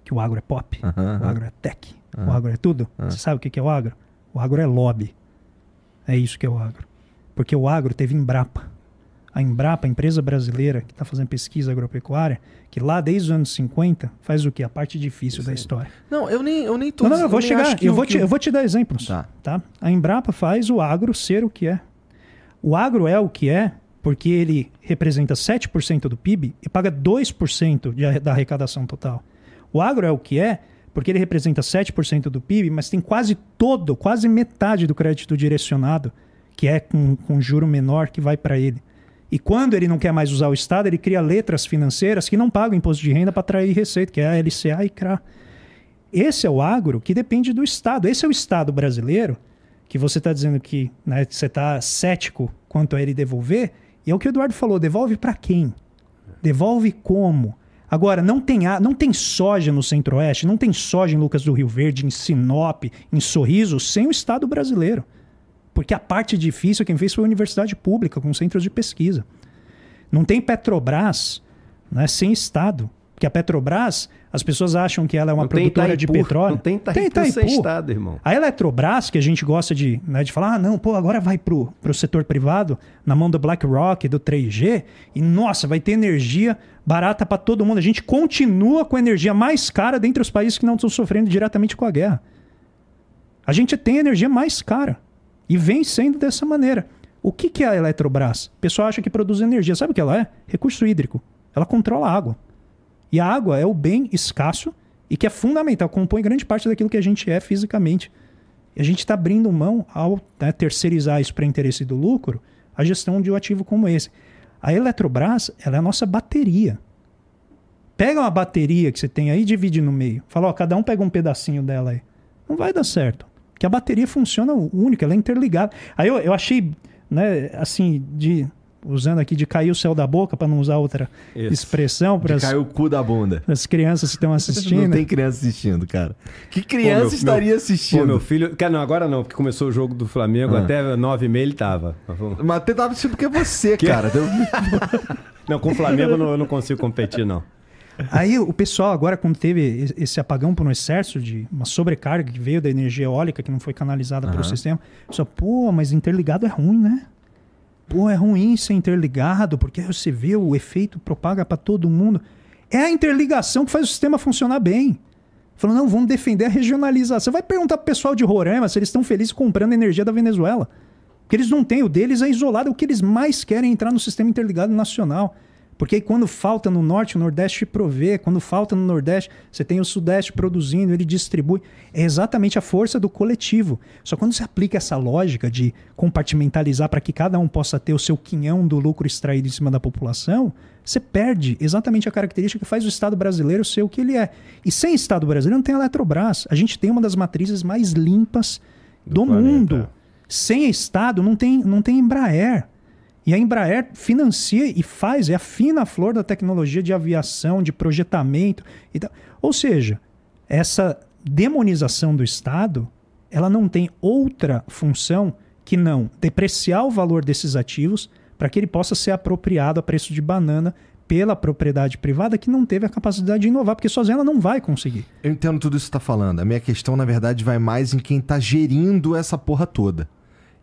Que o agro é pop, o agro é tech, o agro é tudo? Você sabe o que é o agro? O agro é lobby. É isso que é o agro. Porque o agro teve Embrapa. A Embrapa, a empresa brasileira que está fazendo pesquisa agropecuária, que lá desde os anos 50 faz o quê? A parte difícil da história. Não, eu nem tô... Não, eu vou chegar. Eu vou te dar exemplos. Tá. A Embrapa faz o agro ser o que é. O agro é o que é porque ele representa 7% do PIB e paga 2% da arrecadação total. O agro é o que é porque ele representa 7% do PIB, mas tem quase metade do crédito direcionado, que é com juro menor, que vai para ele. E quando ele não quer mais usar o Estado, ele cria letras financeiras que não pagam imposto de renda para atrair receita, que é a LCA e CRA. Esse é o agro que depende do Estado. Esse é o Estado brasileiro, que você está dizendo que, né, você está cético quanto a ele devolver, e é o que o Eduardo falou, devolve para quem? Devolve como? Agora, não tem soja no Centro-Oeste, não tem soja em Lucas do Rio Verde, em Sinop, em Sorriso, sem o Estado brasileiro. Porque a parte difícil quem fez foi a universidade pública, com centros de pesquisa. Não tem Petrobras, né, sem Estado. Porque a Petrobras, as pessoas acham que ela é uma produtora de petróleo. Não tem Itaipu sem Estado, irmão. A Eletrobras, que a gente gosta de falar, agora vai pro setor privado, na mão do BlackRock, do 3G, e nossa, vai ter energia barata para todo mundo. A gente continua com a energia mais cara dentre os países que não estão sofrendo diretamente com a guerra. A gente tem a energia mais cara. E vem sendo dessa maneira. O que é a Eletrobras? O pessoal acha que produz energia. Sabe o que ela é? Recurso hídrico. Ela controla a água. E a água é o bem escasso e que é fundamental, compõe grande parte daquilo que a gente é fisicamente. E a gente está abrindo mão ao terceirizar isso para interesse do lucro, a gestão de um ativo como esse. A Eletrobras, ela é a nossa bateria. Pega uma bateria que você tem aí e divide no meio. Fala, cada um pega um pedacinho dela aí. Não vai dar certo. Que a bateria funciona única, ela é interligada. Aí eu achei, né, assim, usando aqui de cair o céu da boca, para não usar outra expressão. De cair o cu da bunda. As crianças que estão assistindo. Não tem criança assistindo, cara. Que criança estaria assistindo? Meu filho... Não, agora não, porque começou o jogo do Flamengo, até 9h30 ele tava. Mas até tava assistindo porque é você, cara. Não, com o Flamengo eu não consigo competir, não. Aí o pessoal agora, quando teve esse apagão por um excesso de uma sobrecarga que veio da energia eólica, que não foi canalizada pelo sistema, pessoal, mas interligado é ruim, né? É ruim ser interligado, porque você vê o efeito propaga para todo mundo. É a interligação que faz o sistema funcionar bem. Falando, não, vamos defender a regionalização. Você vai perguntar pro pessoal de Roraima se eles estão felizes comprando energia da Venezuela. Porque eles não têm, o deles é isolado, o que eles mais querem é entrar no sistema interligado nacional. Porque aí quando falta no norte, o nordeste provê. Quando falta no nordeste, você tem o sudeste produzindo, ele distribui. É exatamente a força do coletivo. Só quando você aplica essa lógica de compartimentalizar para que cada um possa ter o seu quinhão do lucro extraído em cima da população, você perde exatamente a característica que faz o Estado brasileiro ser o que ele é. E sem Estado brasileiro não tem a Eletrobras. A gente tem uma das matrizes mais limpas do mundo. Sem Estado não tem Embraer. E a Embraer financia e faz, é a fina flor da tecnologia de aviação, de projetamento e tal. Ou seja, essa demonização do Estado, ela não tem outra função que não depreciar o valor desses ativos para que ele possa ser apropriado a preço de banana pela propriedade privada que não teve a capacidade de inovar, porque sozinha ela não vai conseguir. Eu entendo tudo isso que você está falando. A minha questão, na verdade, vai mais em quem está gerindo essa porra toda.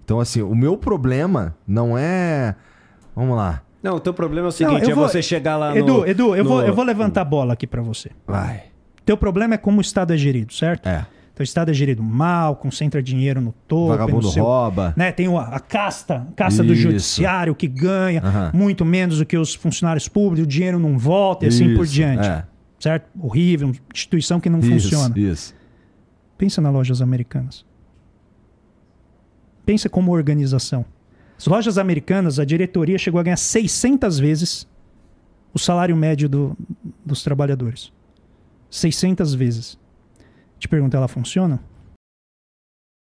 Então, assim, o meu problema não é... Vamos lá. Não, o teu problema é o seguinte, você chegar lá no... Edu, eu vou levantar a bola aqui pra você. Vai. Teu problema é como o Estado é gerido, certo? É. Então o Estado é gerido mal, concentra dinheiro no topo. Vagabundo rouba. Né? Tem a casta do Isso. judiciário que ganha muito menos do que os funcionários públicos, o dinheiro não volta e assim por diante. É. Certo? Horrível, instituição que não funciona. Isso. Pensa nas lojas americanas. Pensa como organização. As lojas americanas, a diretoria chegou a ganhar 600 vezes o salário médio dos trabalhadores. 600 vezes. Te pergunto, ela funciona?